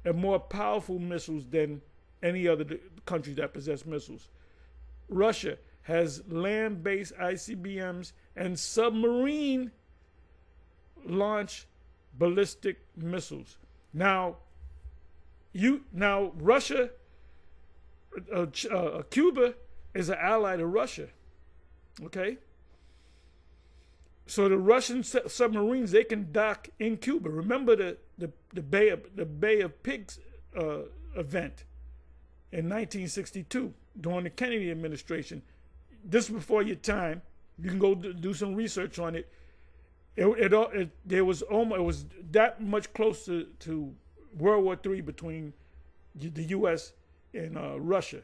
and more powerful missiles than any other countries that possess missiles. Russia has land-based ICBMs and submarine launch ballistic missiles. Now, Russia, Cuba is an ally to Russia. Okay. So the Russian submarines, they can dock in Cuba. Remember the Bay of Pigs event in 1962 during the Kennedy administration. This is before your time. You can go do some research on it. It was that much closer to World War III between the U.S. and Russia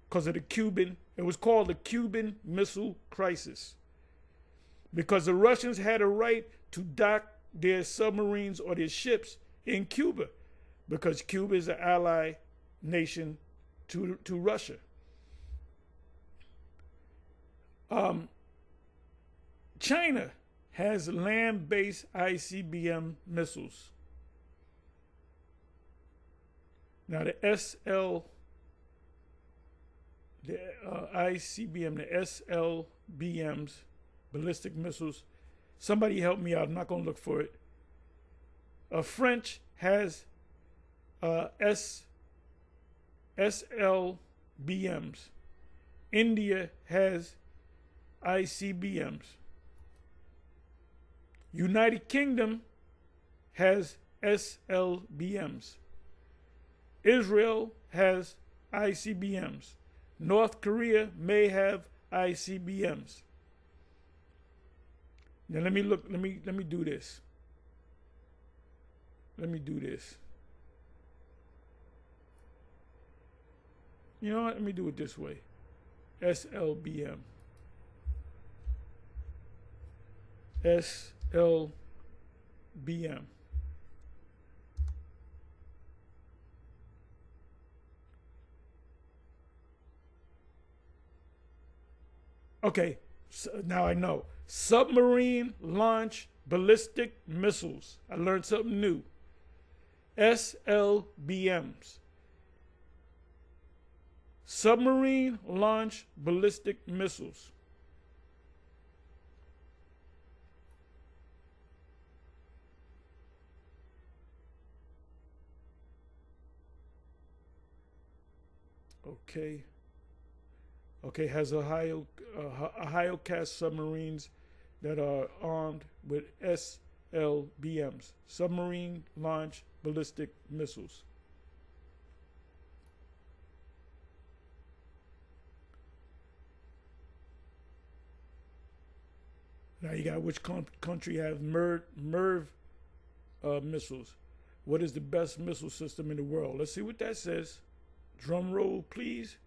because of the Cuban. It was called the Cuban Missile Crisis because the Russians had a right to dock their submarines or their ships in Cuba because Cuba is an ally nation to Russia. China has land-based ICBM missiles. Now the ICBM, the SLBMs, ballistic missiles. Somebody help me out. I'm not going to look for it. French has SLBMs. India has ICBMs. United Kingdom has SLBMs. Israel has ICBMs. North Korea may have ICBMs. Now let me do this. Let me do this. You know what? Let me do it this way. SLBM. SLBM. Okay, so now I know. Submarine launch ballistic missiles. I learned something new. SLBMs. Submarine launch ballistic missiles. Okay. Okay, has Ohio class submarines that are armed with SLBMs, submarine launch ballistic missiles. Now you got which country has MERV missiles. What is the best missile system in the world? Let's see what that says. Drum roll, please.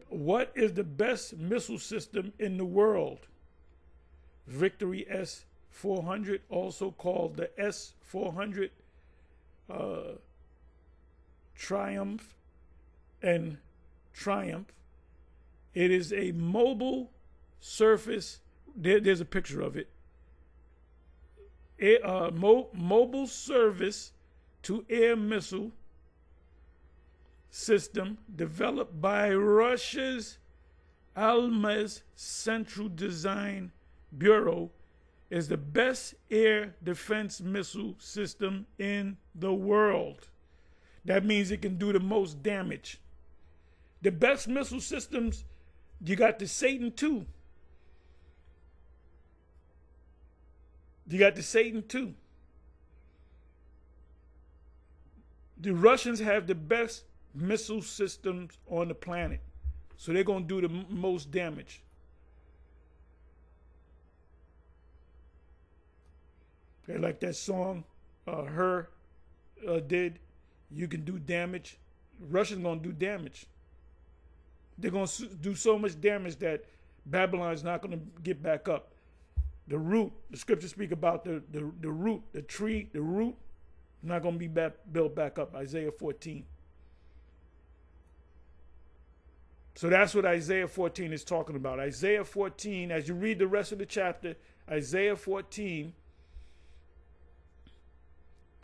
What is the best missile system in the world? Victory S-400, also called the S-400, Triumph and Triumph. It is a mobile surface. There's a picture of it. Mobile service to air missile system developed by Russia's Almaz Central Design Bureau, is the best air defense missile system in the world. That means it can do the most damage. The best missile systems, you got the Satan II. You got the Satan II. The Russians have the best missile systems on the planet. So they're going to do the most damage. They like that song Her did, You Can Do Damage. Russians going to do damage. They're going to do so much damage that Babylon's not going to get back up. The root, the scriptures speak about the root, the tree, the root, not going to be built back up. Isaiah 14. So that's what Isaiah 14 is talking about. Isaiah 14, as you read the rest of the chapter, Isaiah 14,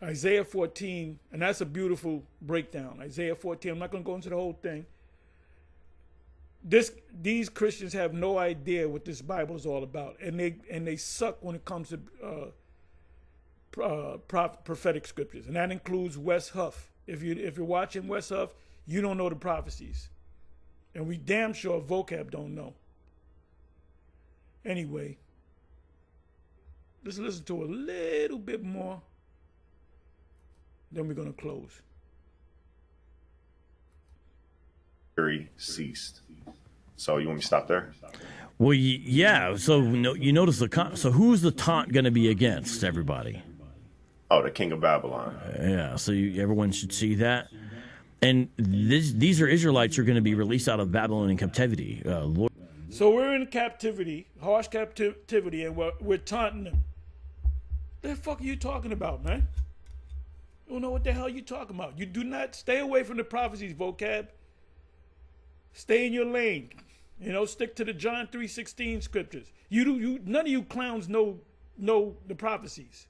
and that's a beautiful breakdown. Isaiah 14, I'm not going to go into the whole thing. These Christians have no idea what this Bible is all about, and they suck when it comes to prophetic scriptures, and that includes Wes Huff. If you're watching Wes Huff, you don't know the prophecies. And we damn sure Vocab don't know. Anyway, let's listen to a little bit more. Then we're going to close. Ceased. So you want me to stop there? Well, yeah. So you notice so who's the taunt going to be against, everybody? Oh, the king of Babylon. Yeah. So everyone should see that. And these are Israelites who are going to be released out of Babylonian captivity. Lord. So we're in captivity, harsh captivity, and we're taunting them. The fuck are you talking about, man? You don't know what the hell you're talking about. You do not stay away from the prophecies, Vocab. Stay in your lane. Stick to the John 3:16 scriptures. None of you clowns know the prophecies.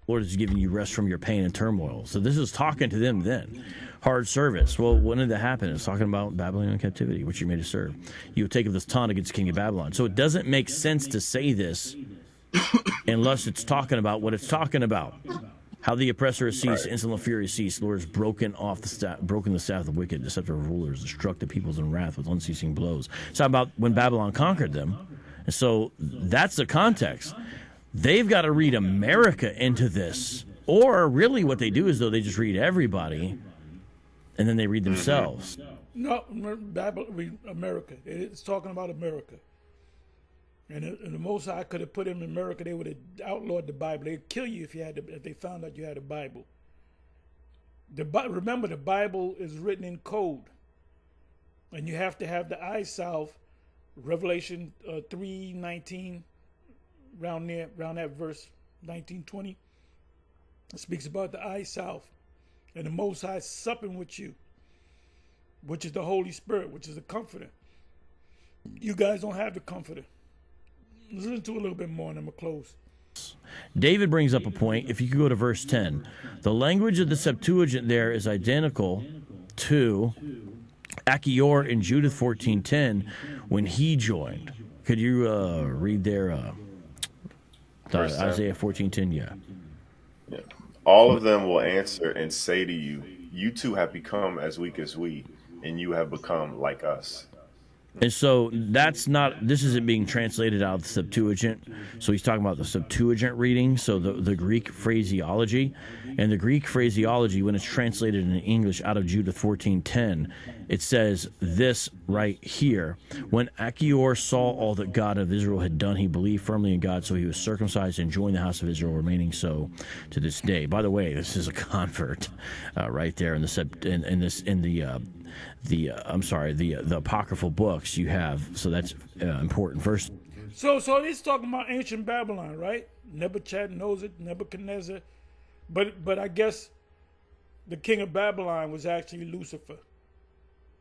Lord is giving you rest from your pain and turmoil. So this is talking to them then. Hard service. Well, when did that happen? It's talking about Babylonian captivity, which you're made to serve. You will take of this taunt against the king of Babylon. So it doesn't make sense to say this unless it's talking about what it's talking about. How the oppressor has ceased, insolent fury has ceased. The Lord has broken the staff of the wicked, deceptive rulers, and struck the peoples in wrath with unceasing blows. It's about when Babylon conquered them. And so that's the context. They've got to read America into this. Or really what they do is, though, they just read everybody, and then they read themselves. No, America. It's talking about America. And the Most High could have put him in America. They would have outlawed the Bible. They'd kill you if they found out you had a Bible. Remember, the Bible is written in code. And you have to have the eye salve, Revelation 3:19, around that verse 19:20. It speaks about the eye salve and the Most High supping with you, which is the Holy Spirit, which is the comforter. You guys don't have the Comforter. Listen to it a little bit more, and I'm going to close. David brings up a point. If you could go to verse 10, the language of the Septuagint there is identical to Achior in Judith 14:10 when he joined. Could you read there Isaiah 14:10? Yeah. All of them will answer and say to you, you too have become as weak as we, and you have become like us. And so this isn't being translated out of the Septuagint. So he's talking about the Septuagint reading, so the Greek phraseology. And the Greek phraseology, when it's translated in English out of Judith 14:10, it says this right here. When Achior saw all that God of Israel had done, he believed firmly in God, so he was circumcised and joined the house of Israel, remaining so to this day. By the way, this is a convert right there in the apocryphal books you have, so that's important. Verse. So he's talking about ancient Babylon, right? Nebuchadnezzar, but I guess the king of Babylon was actually Lucifer.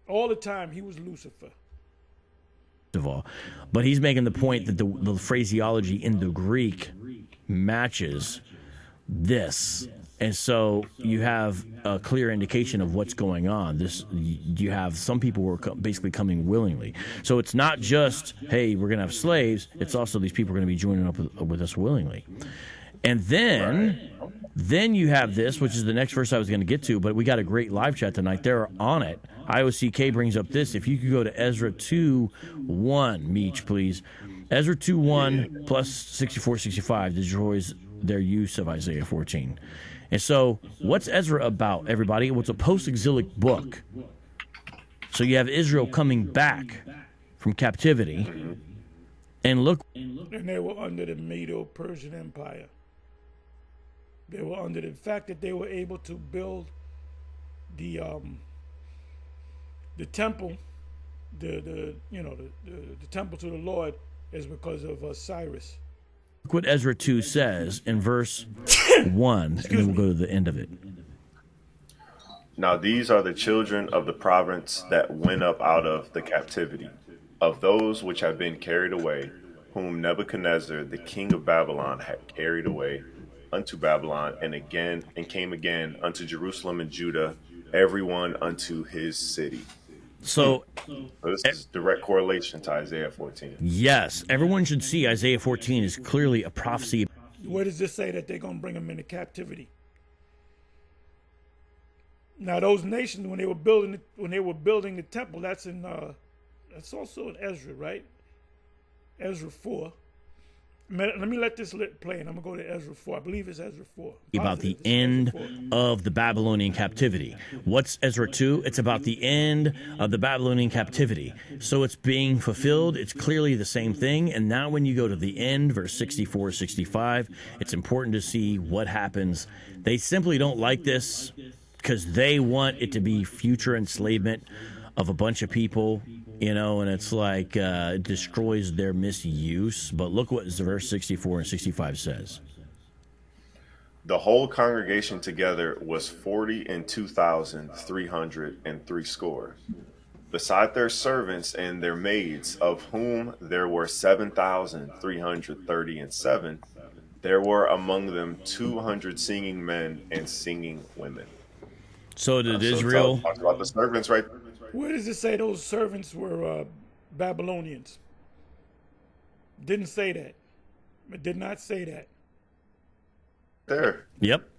All the time he was Lucifer. Of all, but he's making the point that the phraseology in the Greek matches this. And so you have a clear indication of what's going on. You have some people who are basically coming willingly. So it's not just, hey, we're going to have slaves. It's also these people are going to be joining up with us willingly. And then you have this, which is the next verse I was going to get to, but we got a great live chat tonight. They're on it. IOCK brings up this. If you could go to Ezra 2:1, Meech, please. Ezra 2:1 plus 64:65 destroys their use of Isaiah 14. And so, what's Ezra about, everybody? Well, it's a post-exilic book. So you have Israel coming back from captivity, and look. And they were under the Medo-Persian Empire. They were under the fact that they were able to build the temple, the temple to the Lord, is because of Cyrus. Look what Ezra 2 says in verse 1, and then we'll go to the end of it. Now these are the children of the province that went up out of the captivity, of those which have been carried away, whom Nebuchadnezzar, the king of Babylon, had carried away unto Babylon, and came again unto Jerusalem and Judah, everyone unto his city. So this is direct correlation to Isaiah 14. Yes, everyone should see Isaiah 14 is clearly a prophecy. Where does this say that they're going to bring them into captivity? Now, those nations, when they were building the temple, that's also in Ezra, right? Ezra 4. Let me let this play, and I'm going to go to Ezra 4. I believe it's Ezra 4. About the end of the Babylonian captivity. What's Ezra 2? It's about the end of the Babylonian captivity. So it's being fulfilled. It's clearly the same thing. And now when you go to the end, verse 64, 65, it's important to see what happens. They simply don't like this because they want it to be future enslavement of a bunch of people, and it's like it destroys their misuse. But look what verse 64 and 65 says. The whole congregation together was 42,303, beside their servants and their maids, of whom there were 7,337. There were among them 200 singing men and singing women. So did Israel talk about the servants, right? Where does it say those servants were Babylonians? Didn't say that. It did not say that. There. Yep.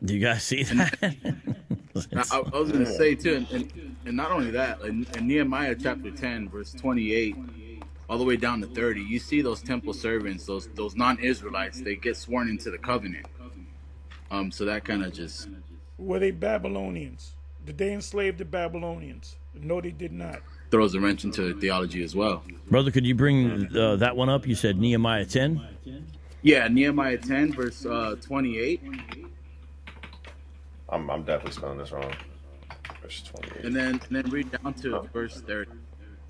Do you guys see that? I was going to say, too, and not only that, in Nehemiah chapter 10, verse 28, all the way down to 30, you see those temple servants, those non-Israelites, they get sworn into the covenant. So that kind of just... Were they Babylonians? Did they enslave the Babylonians? No, they did not. Throws a wrench into theology as well. Brother, could you bring that one up? You said Nehemiah 10? Yeah, Nehemiah 10, verse 28. I'm definitely spelling this wrong. Verse 28. And then read down to verse 30.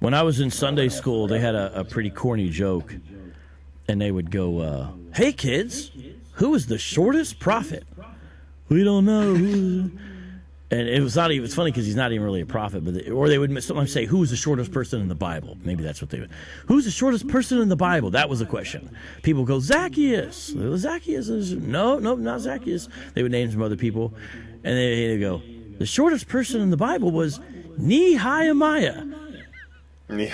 When I was in Sunday school, they had a pretty corny joke. And they would go, hey, kids, who is the shortest prophet? We don't know. And it was not even, it's funny because he's not even really a prophet, but or they would sometimes say, who's the shortest person in the Bible? Maybe that's what they would. Who's the shortest person in the Bible? That was the question. People go, Zacchaeus. Zacchaeus is, no, not Zacchaeus. They would name some other people. And they go, the shortest person in the Bible was Nehemiah. These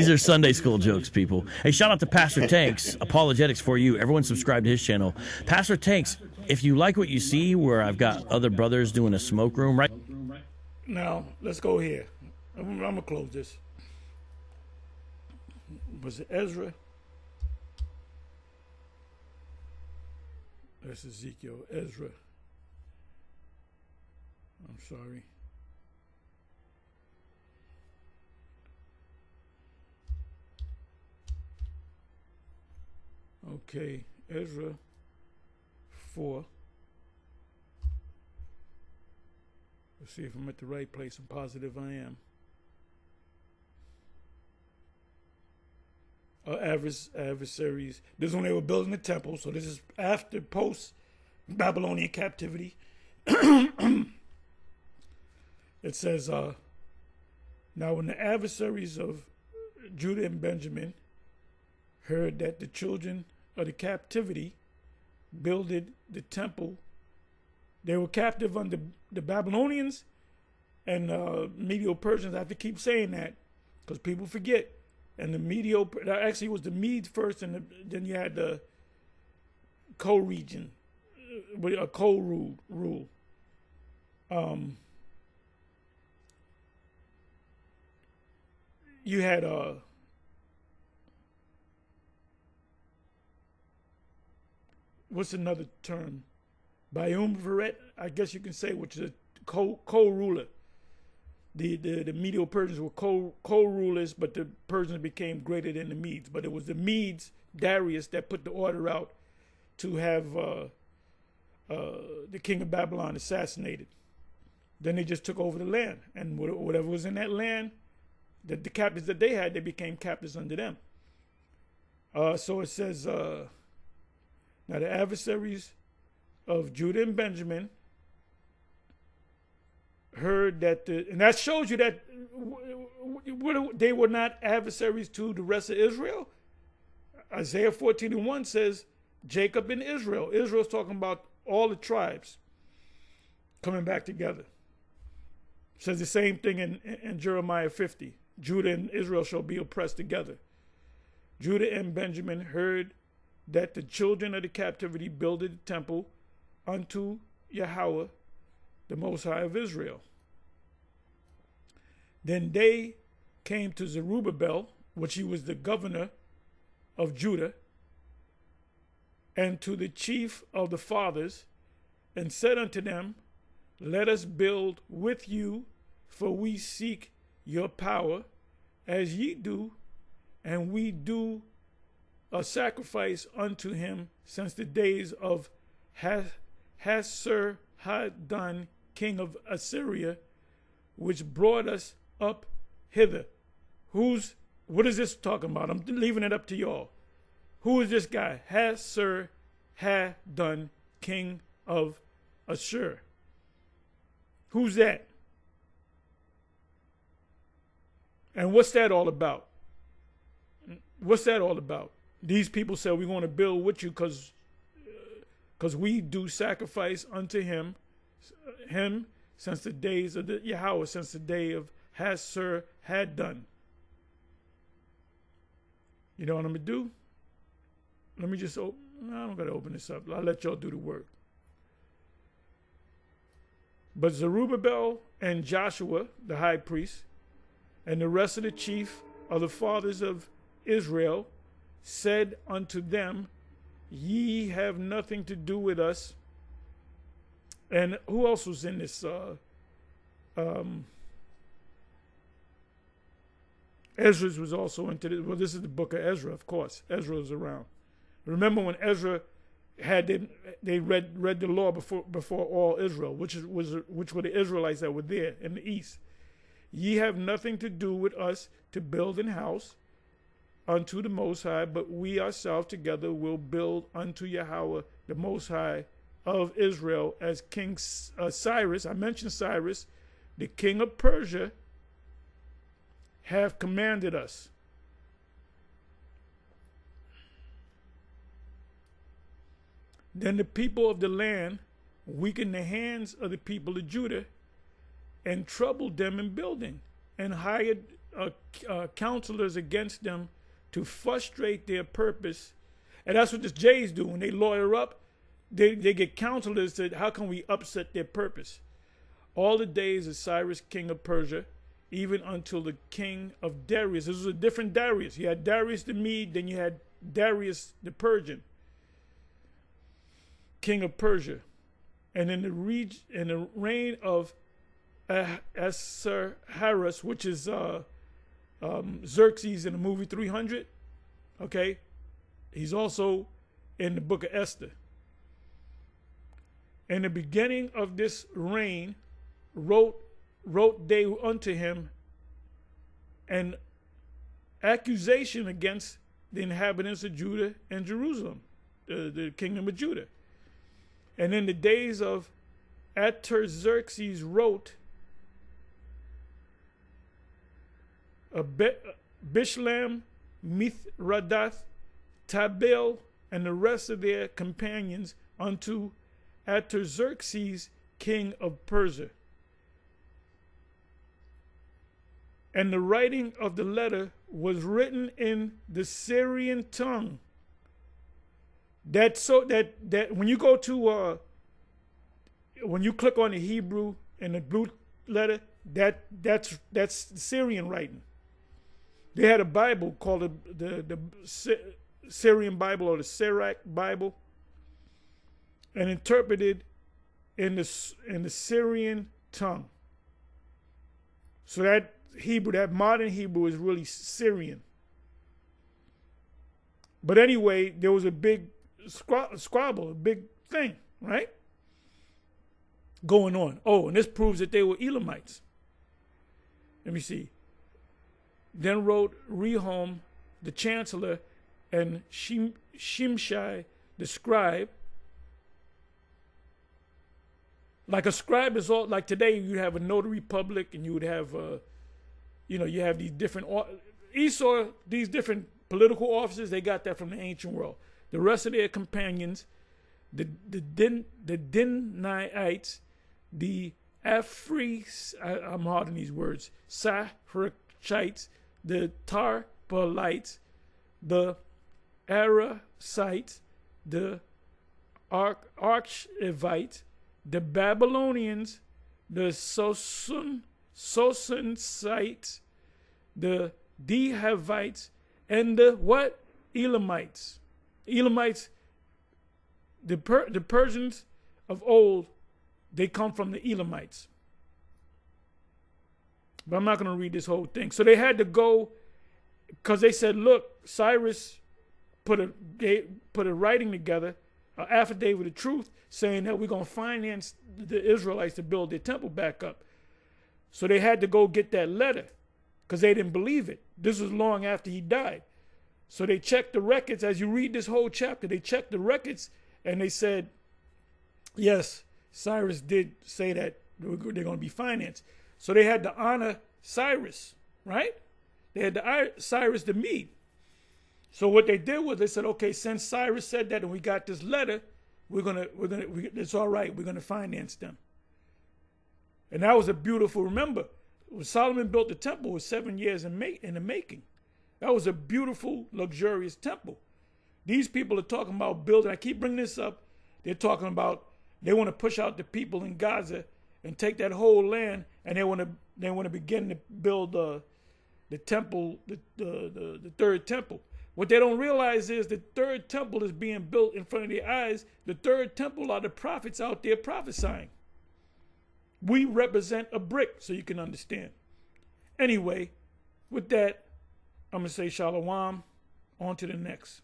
are Sunday school jokes, people. Hey, shout out to Pastor Tanks, Apologetics for You. Everyone subscribe to his channel. Pastor Tanks, if you like what you see where I've got other brothers doing a smoke room, right? Now, let's go here. I'm going to close this. Was it Ezra? That's Ezekiel. Ezra. I'm sorry. Okay, Ezra 4. Let's see if I'm at the right place. I'm positive I am. Adversaries. This is when they were building the temple, so this is after post-Babylonian captivity. It says, now when the adversaries of Judah and Benjamin heard that the children of the captivity builded the temple, they were captive under the Babylonians and Medo-Persians. I have to keep saying that because people forget. And actually it was the Medes first, and then you had the co-region, a co-rule. You had what's another term? Bayumviret, I guess you can say, which is a co-ruler. The Medo-Persians were co-rulers, but the Persians became greater than the Medes. But it was the Medes, Darius, that put the order out to have the king of Babylon assassinated. Then they just took over the land, and whatever was in that land, the captives that they had, they became captives under them. So it says, now the adversaries of Judah and Benjamin heard that, and that shows you that they were not adversaries to the rest of Israel. Isaiah 14:1 says Jacob and Israel. Israel's talking about all the tribes coming back together. It says the same thing in Jeremiah 50. Judah and Israel shall be oppressed together. Judah and Benjamin heard that the children of the captivity builded the temple unto Yahweh, the Most High of Israel. Then they came to Zerubbabel, which he was the governor of Judah, and to the chief of the fathers, and said unto them, let us build with you, for we seek your power, as ye do, and we do a sacrifice unto him since the days of Hasur-Haddon, king of Assyria, which brought us up hither. What is this talking about? I'm leaving it up to y'all. Who is this guy? Hasur-Haddon, king of Assur. Who's that? And what's that all about? What's that all about? These people said, we're going to build with you because we do sacrifice unto him since the days of the Yahweh, since the day of Hasur-Haddon. You know what I'm going to do? Let me just I don't got to open this up. I'll let y'all do the work. But Zerubbabel and Joshua, the high priest, and the rest of the chief of the fathers of Israel said unto them, ye have nothing to do with us. And who else was in this? Ezra was also into this. Well, this is the book of Ezra, of course. Ezra was around. Remember when Ezra they read the law before all Israel, which were the Israelites that were there in the east. Ye have nothing to do with us to build an house unto the Most High, but we ourselves together will build unto Yahweh the Most High of Israel as King Cyrus, I mentioned Cyrus, the king of Persia, have commanded us. Then the people of the land weakened the hands of the people of Judah and troubled them in building, and hired counselors against them to frustrate their purpose. And that's what the Jays do. When they lawyer up, they get counselors to, how can we upset their purpose? All the days of Cyrus, king of Persia, even until the king of Darius. This was a different Darius. You had Darius the Mede, then you had Darius the Persian, king of Persia. And in the reign of Ahasuerus, which is Xerxes in the movie 300, okay? He's also in the book of Esther. In the beginning of this reign, wrote they unto him an accusation against the inhabitants of Judah and Jerusalem, the kingdom of Judah. And in the days of Artaxerxes wrote, Bishlam, Mithridath, Tabel, and the rest of their companions unto Artaxerxes, king of Persia. And the writing of the letter was written in the Syrian tongue. That when you go to when you click on the Hebrew and the blue letter, that's Syrian writing. They had a Bible called the Syrian Bible, or the Syriac Bible, and interpreted in the Syrian tongue. So that Hebrew, that modern Hebrew, is really Syrian. But anyway, there was a big squabble, a big thing, right, going on. Oh, and this proves that they were Elamites. Let me see. Then wrote Rehum, the chancellor, and Shimshai, the scribe. Like a scribe is all, like today you have a notary public, and you would have, you have these different, Esau, these different political offices, they got that from the ancient world. The rest of their companions, the Dinites, the Afris, I'm hard on these words, Sahrachites, the Tarpalites, the Arasites, the Archevites, the Babylonians, the Sosonites, the Dehavites, and the what? Elamites. Elamites, the Persians of old, they come from the Elamites. But I'm not going to read this whole thing. So they had to go, because they said, look, Cyrus put a writing together, an affidavit of truth, saying that we're going to finance the Israelites to build their temple back up. So they had to go get that letter, because they didn't believe it. This was long after he died. So they checked the records. As you read this whole chapter, they checked the records, and they said, yes, Cyrus did say that they're going to be financed. So they had to honor Cyrus, right? They had to honor Cyrus the Mede. So what they did was they said, okay, since Cyrus said that and we got this letter, it's all right. We're going to finance them. And that was a beautiful, remember, when Solomon built the temple, it was 7 years in the making. That was a beautiful, luxurious temple. These people are talking about building. I keep bringing this up. They're talking about they want to push out the people in Gaza and take that whole land, and they want to begin to build the temple, the third temple. What they don't realize is the third temple is being built in front of their eyes. The third temple are the prophets out there prophesying. We represent a brick, so you can understand. Anyway, with that, I'm going to say shalom. On to the next.